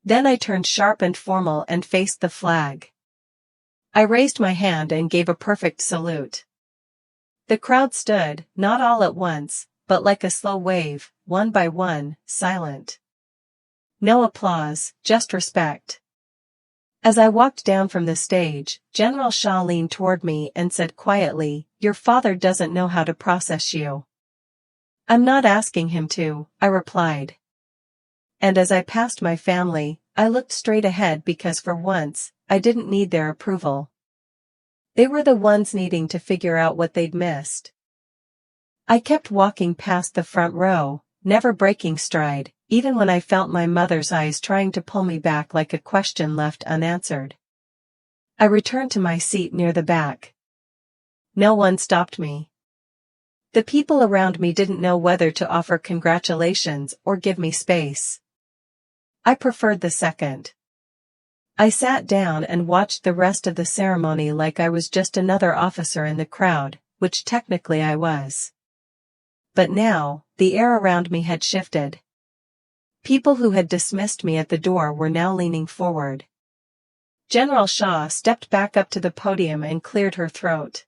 Then I turned sharp and formal and faced the flag. I raised my hand and gave a perfect salute. The crowd stood, not all at once, but like a slow wave, one by one, silent. No applause, just respect. As I walked down from the stage, General Shaw leaned toward me and said quietly, "Your father doesn't know how to process you." "I'm not asking him to," I replied. And as I passed my family, I looked straight ahead because for once, I didn't need their approval. They were the ones needing to figure out what they'd missed. I kept walking past the front row, never breaking stride, even when I felt my mother's eyes trying to pull me back like a question left unanswered. I returned to my seat near the back. No one stopped me. The people around me didn't know whether to offer congratulations or give me space. I preferred the second. I sat down and watched the rest of the ceremony like I was just another officer in the crowd, which technically I was. But now, the air around me had shifted. People who had dismissed me at the door were now leaning forward. General Shaw stepped back up to the podium and cleared her throat.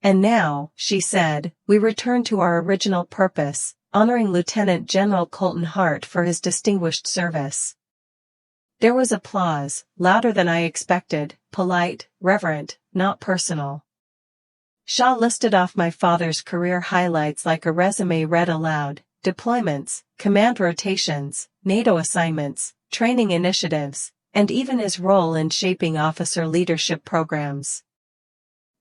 And now, she said, we return to our original purpose, honoring Lieutenant General Colton Hart for his distinguished service. There was applause, louder than I expected, polite, reverent, not personal. Shaw listed off my father's career highlights like a resume read aloud: deployments, command rotations, NATO assignments, training initiatives, and even his role in shaping officer leadership programs.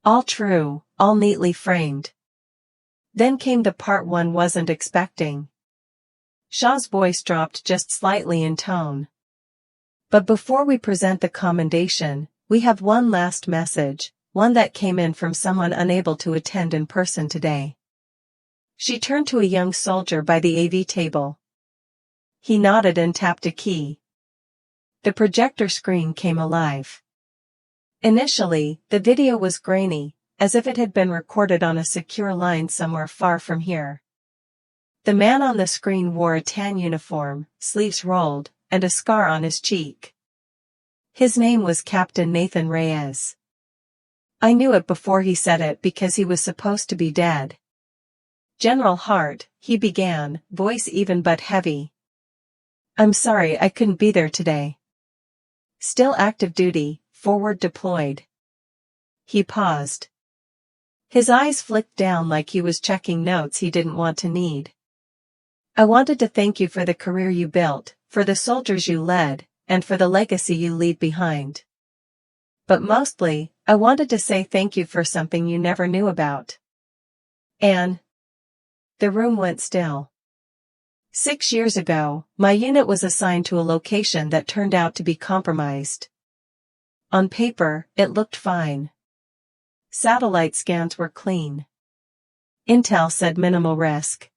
All true, all neatly framed. Then came the part one wasn't expecting. Shaw's voice dropped just slightly in tone. But before we present the commendation, we have one last message, one that came in from someone unable to attend in person today. She turned to a young soldier by the AV table. He nodded and tapped a key. The projector screen came alive. Initially, the video was grainy, as if it had been recorded on a secure line somewhere far from here. The man on the screen wore a tan uniform, sleeves rolled, and a scar on his cheek. His name was Captain Nathan Reyes. I knew it before he said it because he was supposed to be dead. General Hart, he began, voice even but heavy. I'm sorry I couldn't be there today. Still active duty, forward deployed. He paused. His eyes flicked down like he was checking notes he didn't want to need. I wanted to thank you for the career you built, for the soldiers you led, and for the legacy you leave behind. But mostly, I wanted to say thank you for something you never knew about. And the room went still. 6 years ago, my unit was assigned to a location that turned out to be compromised. On paper, it looked fine. Satellite scans were clean. Intel said minimal risk.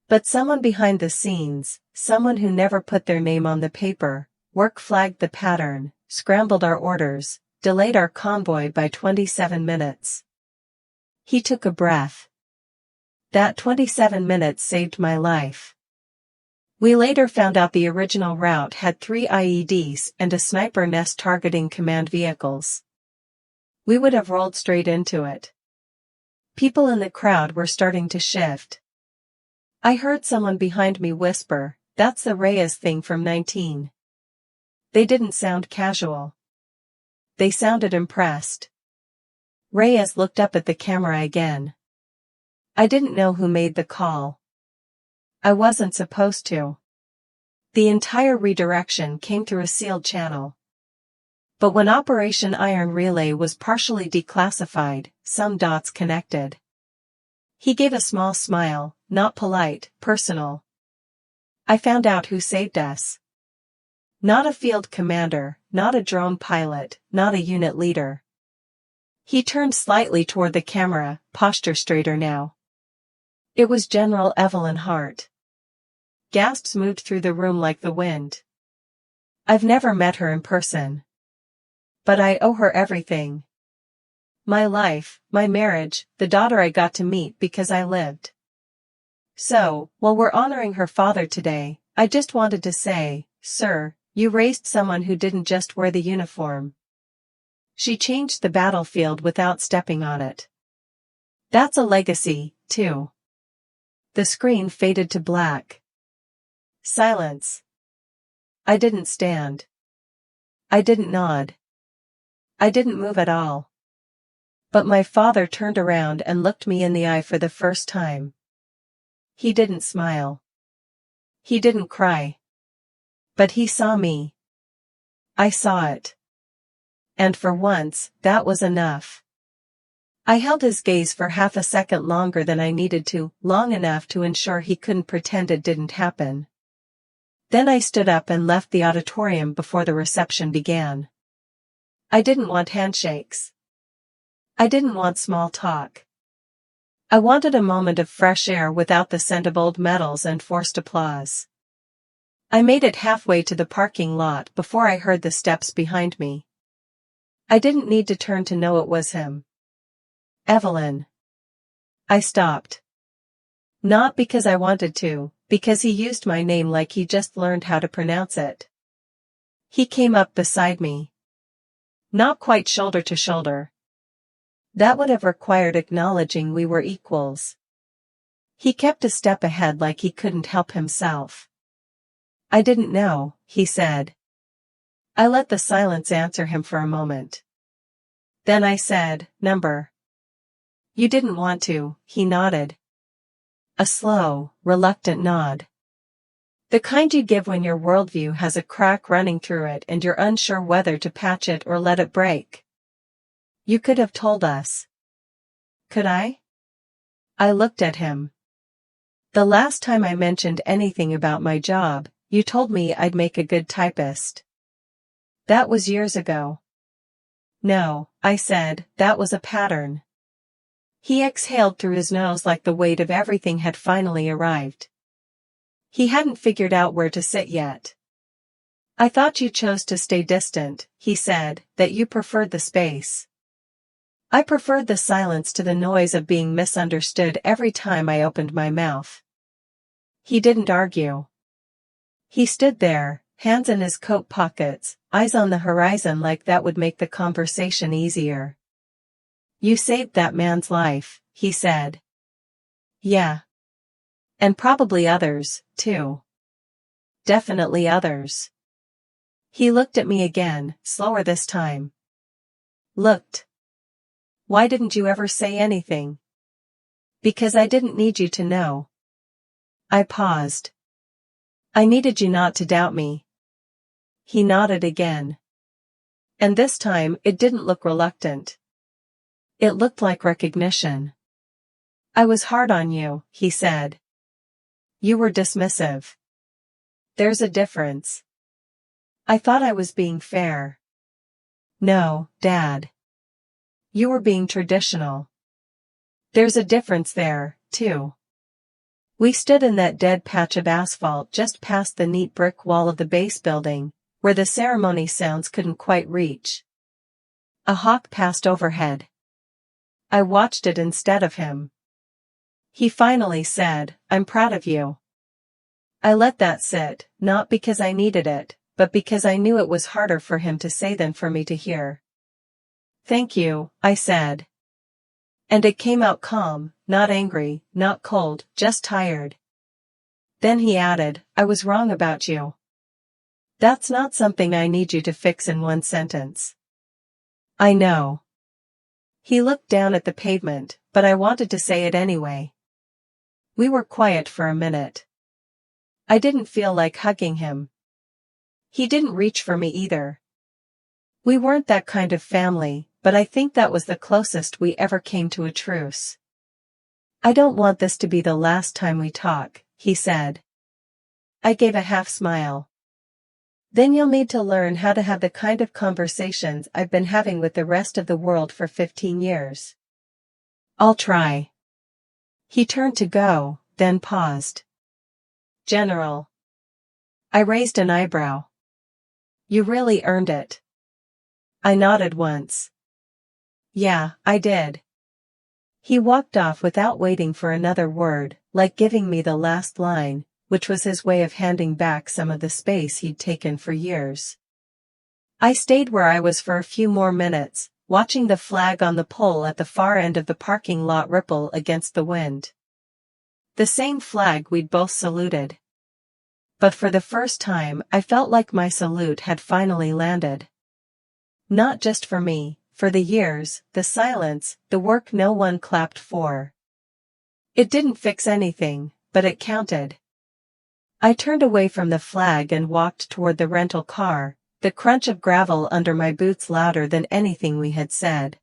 But someone behind the scenes, someone who never put their name on the paper, work flagged the pattern, scrambled our orders, delayed our convoy by 27 minutes. He took a breath. That 27 minutes saved my life. We later found out the original route had 3 IEDs and a sniper nest targeting command vehicles. We would have rolled straight into it. People in the crowd were starting to shift. I heard someone behind me whisper, "That's the Reyes thing from 19. They didn't sound casual. They sounded impressed. Reyes looked up at the camera again. I didn't know who made the call. I wasn't supposed to. The entire redirection came through a sealed channel. But when Operation Iron Relay was partially declassified, some dots connected. He gave a small smile, not polite, personal. I found out who saved us. Not a field commander, not a drone pilot, not a unit leader. He turned slightly toward the camera, posture straighter now. It was General Evelyn Hart. Gasps moved through the room like the wind. I've never met her in person. But I owe her everything. My life, my marriage, the daughter I got to meet because I lived. So, while we're honoring her father today, I just wanted to say, sir, you raised someone who didn't just wear the uniform. She changed the battlefield without stepping on it. That's a legacy, too. The screen faded to black. Silence. I didn't stand. I didn't nod. I didn't move at all. But my father turned around and looked me in the eye for the first time. He didn't smile. He didn't cry. But he saw me. I saw it. And for once, that was enough. I held his gaze for half a second longer than I needed to, long enough to ensure he couldn't pretend it didn't happen. Then I stood up and left the auditorium before the reception began. I didn't want handshakes. I didn't want small talk. I wanted a moment of fresh air without the scent of old medals and forced applause. I made it halfway to the parking lot before I heard the steps behind me. I didn't need to turn to know it was him. Evelyn. I stopped. Not because I wanted to, because he used my name like he just learned how to pronounce it. He came up beside me. Not quite shoulder to shoulder. That would have required acknowledging we were equals. He kept a step ahead like he couldn't help himself. I didn't know, he said. I let the silence answer him for a moment. Then I said, number. You didn't want to, he nodded. A slow, reluctant nod. The kind you give when your worldview has a crack running through it and you're unsure whether to patch it or let it break. You could have told us. Could I? I looked at him. The last time I mentioned anything about my job, you told me I'd make a good typist. That was years ago. No, I said, that was a pattern. He exhaled through his nose like the weight of everything had finally arrived. He hadn't figured out where to sit yet. I thought you chose to stay distant, he said, that you preferred the space. I preferred the silence to the noise of being misunderstood every time I opened my mouth. He didn't argue. He stood there, hands in his coat pockets, eyes on the horizon like that would make the conversation easier. You saved that man's life, he said. Yeah. And probably others, too. Definitely others. He looked at me again, slower this time. Looked. Why didn't you ever say anything? Because I didn't need you to know. I paused. I needed you not to doubt me. He nodded again. And this time it didn't look reluctant. It looked like recognition. I was hard on you, he said. You were dismissive. There's a difference. I thought I was being fair. No, Dad. You were being traditional. There's a difference there, too. We stood in that dead patch of asphalt just past the neat brick wall of the base building, where the ceremony sounds couldn't quite reach. A hawk passed overhead. I watched it instead of him. He finally said, I'm proud of you. I let that sit, not because I needed it, but because I knew it was harder for him to say than for me to hear. Thank you, I said. And it came out calm, not angry, not cold, just tired. Then he added, I was wrong about you. That's not something I need you to fix in one sentence. I know. He looked down at the pavement, but I wanted to say it anyway. We were quiet for a minute. I didn't feel like hugging him. He didn't reach for me either. We weren't that kind of family, but I think that was the closest we ever came to a truce. I don't want this to be the last time we talk, he said. I gave a half smile. Then you'll need to learn how to have the kind of conversations I've been having with the rest of the world for 15 years. I'll try. He turned to go, then paused. General. I raised an eyebrow. You really earned it. I nodded once. Yeah, I did. He walked off without waiting for another word, like giving me the last line, which was his way of handing back some of the space he'd taken for years. I stayed where I was for a few more minutes, watching the flag on the pole at the far end of the parking lot ripple against the wind. The same flag we'd both saluted. But for the first time I felt like my salute had finally landed. Not just for me, for the years, the silence, the work no one clapped for. It didn't fix anything, but it counted. I turned away from the flag and walked toward the rental car, the crunch of gravel under my boots louder than anything we had said.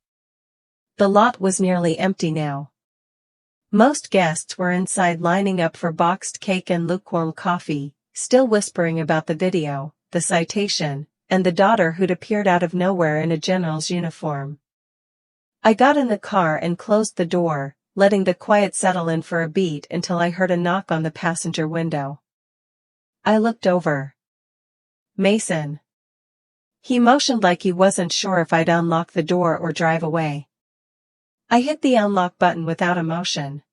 The lot was nearly empty now. Most guests were inside lining up for boxed cake and lukewarm coffee, still whispering about the video, the citation, and the daughter who'd appeared out of nowhere in a general's uniform. I got in the car and closed the door, letting the quiet settle in for a beat until I heard a knock on the passenger window. I looked over. Mason. He motioned like he wasn't sure if I'd unlock the door or drive away. I hit the unlock button without emotion.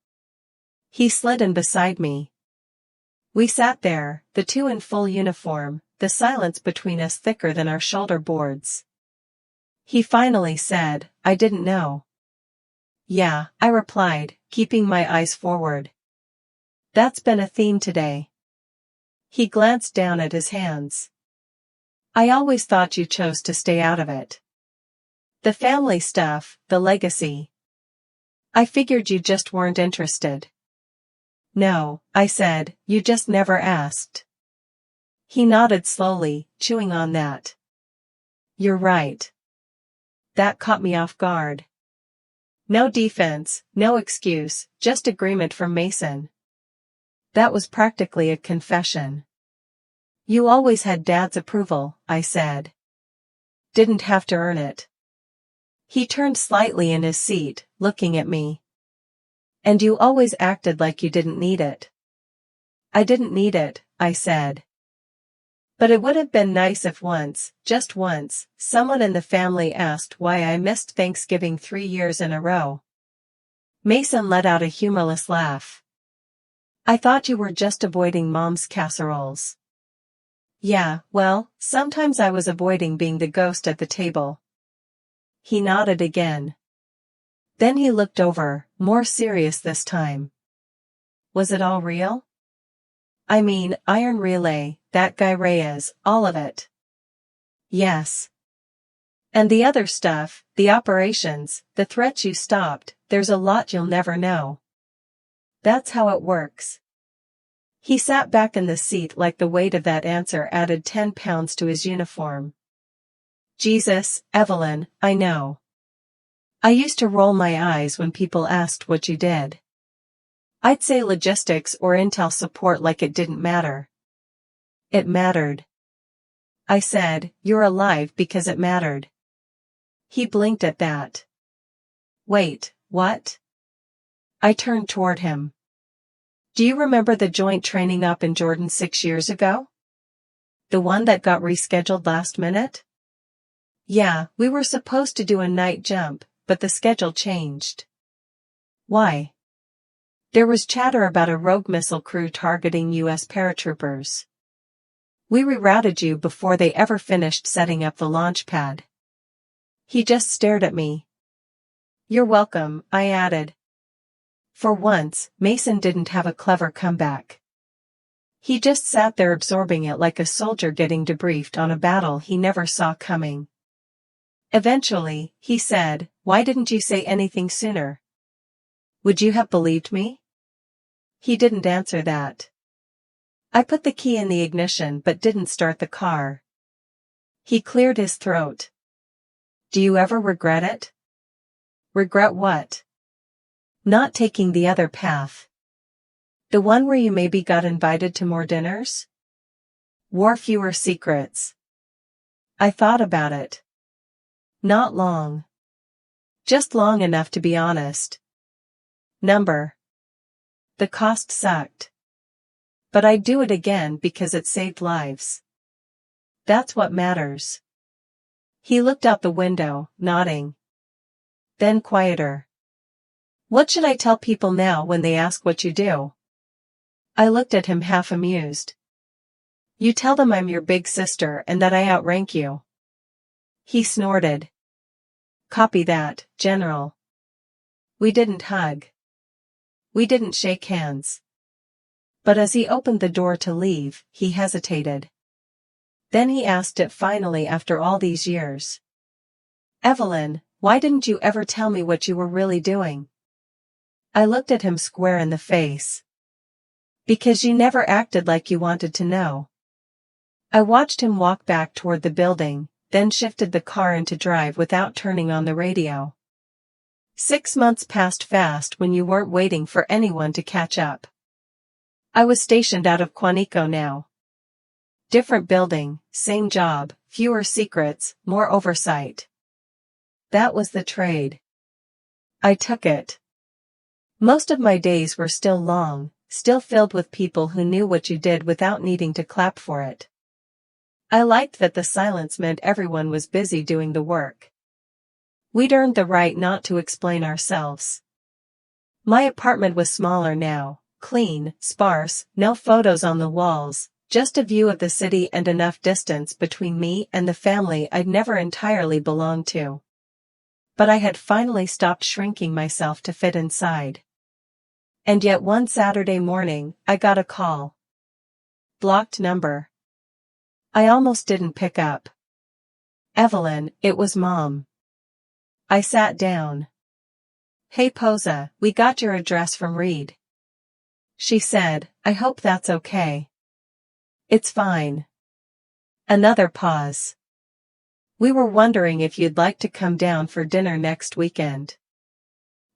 He slid in beside me. We sat there, the two in full uniform, the silence between us thicker than our shoulder boards. He finally said, "I didn't know." "Yeah," I replied, keeping my eyes forward. "That's been a theme today." He glanced down at his hands. "I always thought you chose to stay out of it. The family stuff, the legacy. I figured you just weren't interested." "No," I said, "you just never asked." He nodded slowly, chewing on that. "You're right." That caught me off guard. No defense, no excuse, just agreement from Mason. That was practically a confession. "You always had Dad's approval," I said. "Didn't have to earn it." He turned slightly in his seat, looking at me. "And you always acted like you didn't need it." "I didn't need it," I said. "But it would have been nice if once, just once, someone in the family asked why I missed Thanksgiving 3 years in a row." Mason let out a humorless laugh. "I thought you were just avoiding Mom's casseroles." "Yeah, well, sometimes I was avoiding being the ghost at the table." He nodded again. Then he looked over, more serious this time. "Was it all real? I mean, Iron Relay, that guy Reyes, all of it?" "Yes. And the other stuff, the operations, the threats you stopped, there's a lot you'll never know." "That's how it works." He sat back in the seat like the weight of that answer added 10 pounds to his uniform. "Jesus, Evelyn, I know. I used to roll my eyes when people asked what you did. I'd say logistics or intel support like it didn't matter." "It mattered." I said, "You're alive because it mattered." He blinked at that. "Wait, what?" I turned toward him. "Do you remember the joint training up in Jordan 6 years ago? The one that got rescheduled last minute?" "Yeah, we were supposed to do a night jump, but the schedule changed." "Why?" "There was chatter about a rogue missile crew targeting U.S. paratroopers. We rerouted you before they ever finished setting up the launch pad." He just stared at me. "You're welcome," I added. For once, Mason didn't have a clever comeback. He just sat there absorbing it like a soldier getting debriefed on a battle he never saw coming. Eventually, he said, "Why didn't you say anything sooner? Would you have believed me?" He didn't answer that. I put the key in the ignition but didn't start the car. He cleared his throat. "Do you ever regret it?" "Regret what?" "Not taking the other path. The one where you maybe got invited to more dinners? Wore fewer secrets." I thought about it. "Not long. Just long enough to be honest." Number. The cost sucked. But I'd do it again because it saved lives. That's what matters. He looked out the window, nodding. Then quieter. "What should I tell people now when they ask what you do?" I looked at him half amused. "You tell them I'm your big sister and that I outrank you." He snorted. "Copy that, General." We didn't hug. We didn't shake hands. But as he opened the door to leave, he hesitated. Then he asked it finally after all these years. "Evelyn, why didn't you ever tell me what you were really doing?" I looked at him square in the face. "Because you never acted like you wanted to know." I watched him walk back toward the building, then shifted the car into drive without turning on the radio. 6 months passed fast when you weren't waiting for anyone to catch up. I was stationed out of Quantico now. Different building, same job, fewer secrets, more oversight. That was the trade. I took it. Most of my days were still long, still filled with people who knew what you did without needing to clap for it. I liked that the silence meant everyone was busy doing the work. We'd earned the right not to explain ourselves. My apartment was smaller now, clean, sparse, no photos on the walls, just a view of the city and enough distance between me and the family I'd never entirely belonged to. But I had finally stopped shrinking myself to fit inside. And yet one Saturday morning, I got a call. Blocked number. I almost didn't pick up. Evelyn, it was Mom. I sat down. Hey Posa, we got your address from Reed. She said, I hope that's okay. It's fine. Another pause. We were wondering if you'd like to come down for dinner next weekend.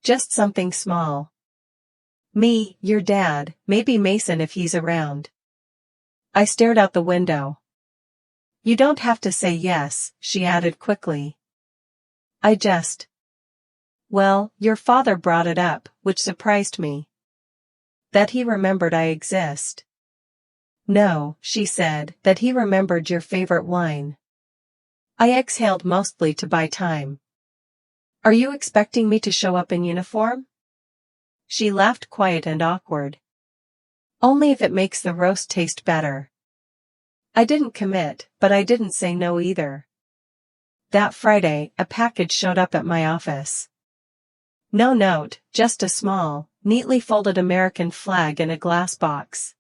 Just something small. Me, your dad, maybe Mason if he's around. I stared out the window. You don't have to say yes, she added quickly. Well, your father brought it up, which surprised me. That he remembered I exist. No, she said, that he remembered your favorite wine. I exhaled mostly to buy time. Are you expecting me to show up in uniform? She laughed quiet and awkward. Only if it makes the roast taste better. I didn't commit, but I didn't say no either. That Friday, a package showed up at my office. No note, just a small, neatly folded American flag in a glass box.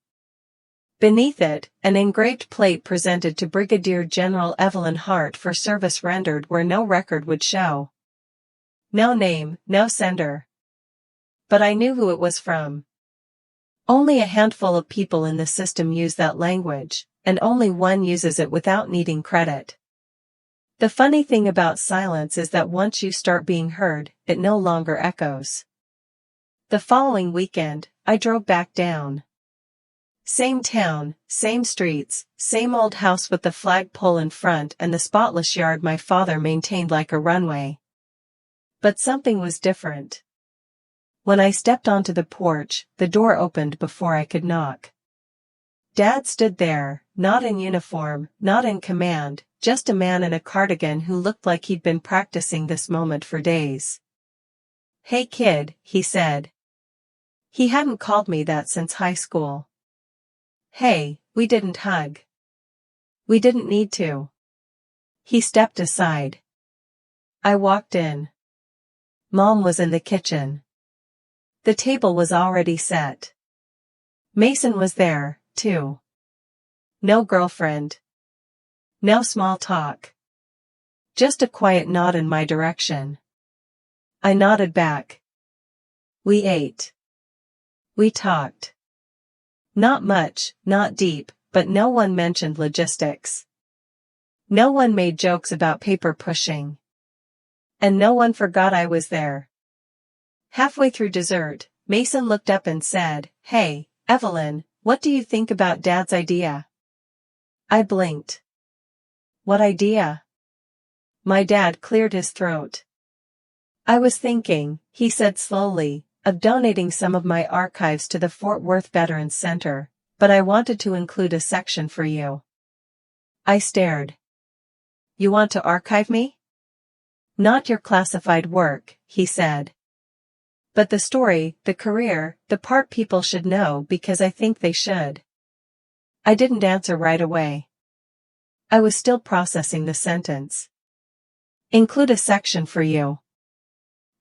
Beneath it, an engraved plate presented to Brigadier General Evelyn Hart for service rendered where no record would show. No name, no sender. But I knew who it was from. Only a handful of people in the system use that language, and only one uses it without needing credit. The funny thing about silence is that once you start being heard, it no longer echoes. The following weekend, I drove back down. Same town, same streets, same old house with the flagpole in front and the spotless yard my father maintained like a runway. But something was different. When I stepped onto the porch, the door opened before I could knock. Dad stood there, not in uniform, not in command, just a man in a cardigan who looked like he'd been practicing this moment for days. Hey kid, he said. He hadn't called me that since high school. Hey, we didn't hug. We didn't need to. He stepped aside. I walked in. Mom was in the kitchen. The table was already set. Mason was there, too. No girlfriend. No small talk. Just a quiet nod in my direction. I nodded back. We ate. We talked. Not much, not deep, but no one mentioned logistics. No one made jokes about paper pushing. And no one forgot I was there. Halfway through dessert, Mason looked up and said, Hey, Evelyn, what do you think about Dad's idea? I blinked. What idea? My dad cleared his throat. I was thinking, he said slowly, of donating some of my archives to the Fort Worth Veterans Center, but I wanted to include a section for you. I stared. You want to archive me? Not your classified work, he said. But the story, the career, the part people should know because I think they should. I didn't answer right away. I was still processing the sentence. Include a section for you.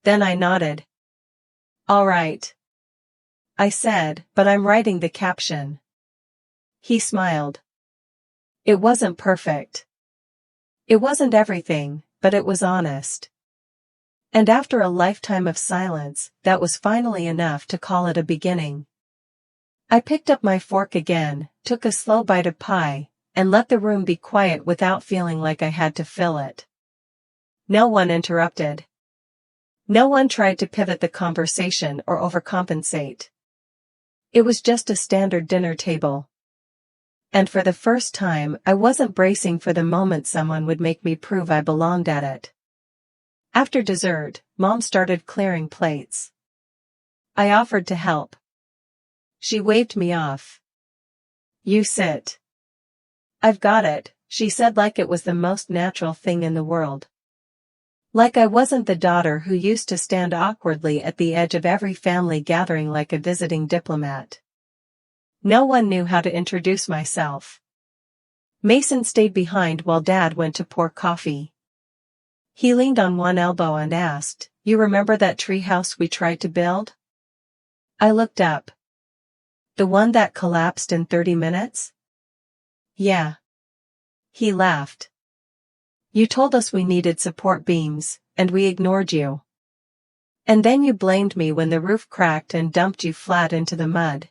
Then I nodded. All right. I said, but I'm writing the caption. He smiled. It wasn't perfect. It wasn't everything, but it was honest. And after a lifetime of silence, that was finally enough to call it a beginning. I picked up my fork again, took a slow bite of pie, and let the room be quiet without feeling like I had to fill it. No one interrupted. No one tried to pivot the conversation or overcompensate. It was just a standard dinner table. And for the first time, I wasn't bracing for the moment someone would make me prove I belonged at it. After dessert, Mom started clearing plates. I offered to help. She waved me off. "You sit." "I've got it," she said like it was the most natural thing in the world. Like I wasn't the daughter who used to stand awkwardly at the edge of every family gathering like a visiting diplomat. No one knew how to introduce myself. Mason stayed behind while Dad went to pour coffee. He leaned on one elbow and asked, "You remember that treehouse we tried to build?" I looked up. "The one that collapsed in 30 minutes? Yeah." He laughed. "You told us we needed support beams, and we ignored you. And then you blamed me when the roof cracked and dumped you flat into the mud."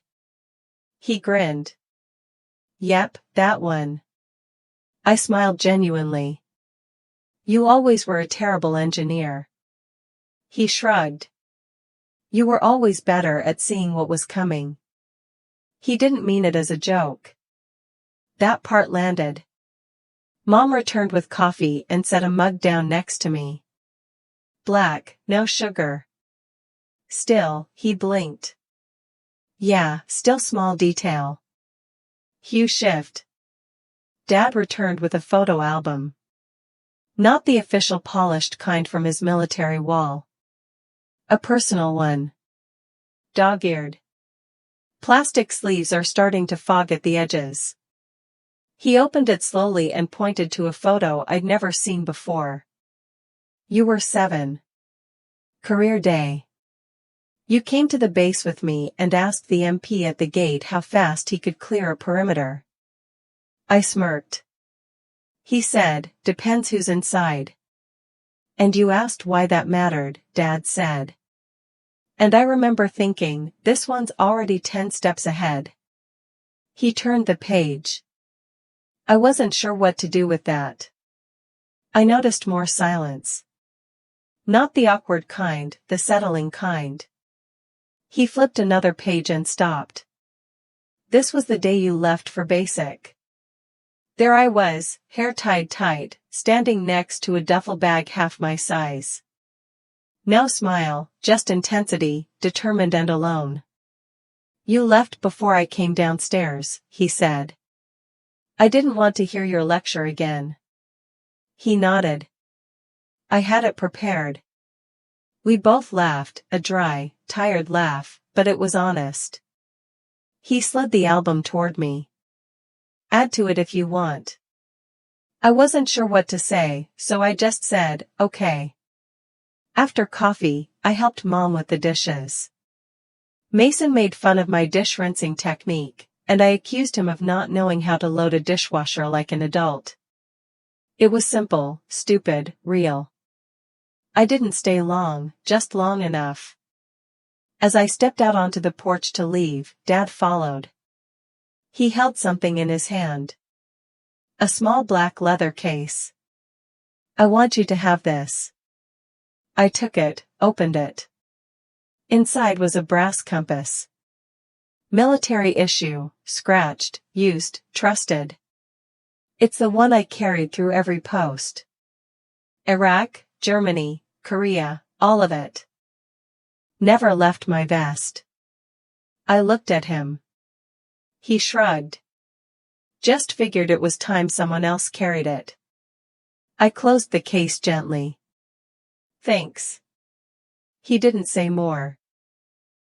He grinned. "Yep, that one." I smiled genuinely. "You always were a terrible engineer." He shrugged. "You were always better at seeing what was coming." He didn't mean it as a joke. That part landed. Mom returned with coffee and set a mug down next to me. "Black, no sugar." Still, he blinked. "Yeah, still small detail." Hue shift. Dad returned with a photo album. Not the official polished kind from his military wall. A personal one. Dog-eared. Plastic sleeves are starting to fog at the edges. He opened it slowly and pointed to a photo I'd never seen before. "You were 7. Career day. You came to the base with me and asked the MP at the gate how fast he could clear a perimeter." I smirked. He said, "Depends who's inside." "And you asked why that mattered," Dad said. And I remember thinking, this one's already 10 steps ahead. He turned the page. I wasn't sure what to do with that. I noticed more silence. Not the awkward kind, the settling kind. He flipped another page and stopped. "This was the day you left for basic." There I was, hair tied tight, standing next to a duffel bag half my size. No smile, just intensity, determined and alone. "You left before I came downstairs," he said. "I didn't want to hear your lecture again." He nodded. I had it prepared. We both laughed, a dry, tired laugh, but it was honest. He slid the album toward me. "Add to it if you want." I wasn't sure what to say, so I just said, "Okay." After coffee, I helped Mom with the dishes. Mason made fun of my dish rinsing technique, and I accused him of not knowing how to load a dishwasher like an adult. It was simple, stupid, real. I didn't stay long, just long enough. As I stepped out onto the porch to leave, Dad followed. He held something in his hand. A small black leather case. "I want you to have this." I took it, opened it. Inside was a brass compass. Military issue, scratched, used, trusted. It's the one I carried through every post. Iraq, Germany, Korea, all of it. Never left my vest. I looked at him. He shrugged. Just figured it was time someone else carried it. I closed the case gently. "Thanks." He didn't say more.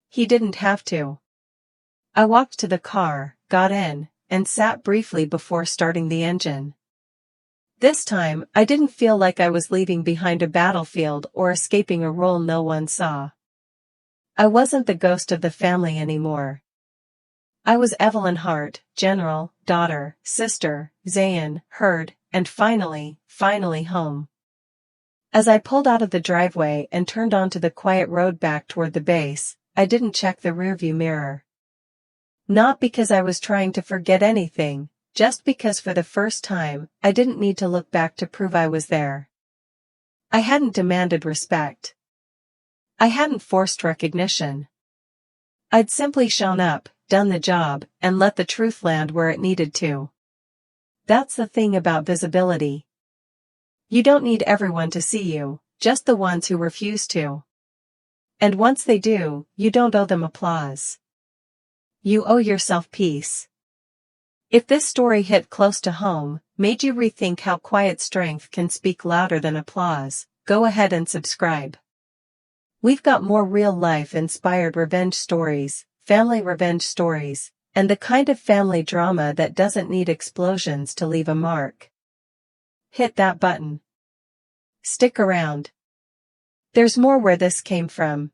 He didn't have to. I walked to the car, got in, and sat briefly before starting the engine. This time, I didn't feel like I was leaving behind a battlefield or escaping a role no one saw. I wasn't the ghost of the family anymore. I was Evelyn Hart, general, daughter, sister, Zayn, herd, and finally home. As I pulled out of the driveway and turned onto the quiet road back toward the base, I didn't check the rearview mirror. Not because I was trying to forget anything, just because for the first time, I didn't need to look back to prove I was there. I hadn't demanded respect. I hadn't forced recognition. I'd simply shown up, done the job, and let the truth land where it needed to. That's the thing about visibility. You don't need everyone to see you, just the ones who refuse to. And once they do, you don't owe them applause. You owe yourself peace. If this story hit close to home, made you rethink how quiet strength can speak louder than applause, go ahead and subscribe. We've got more real-life inspired revenge stories, family revenge stories, and the kind of family drama that doesn't need explosions to leave a mark. Hit that button. Stick around. There's more where this came from.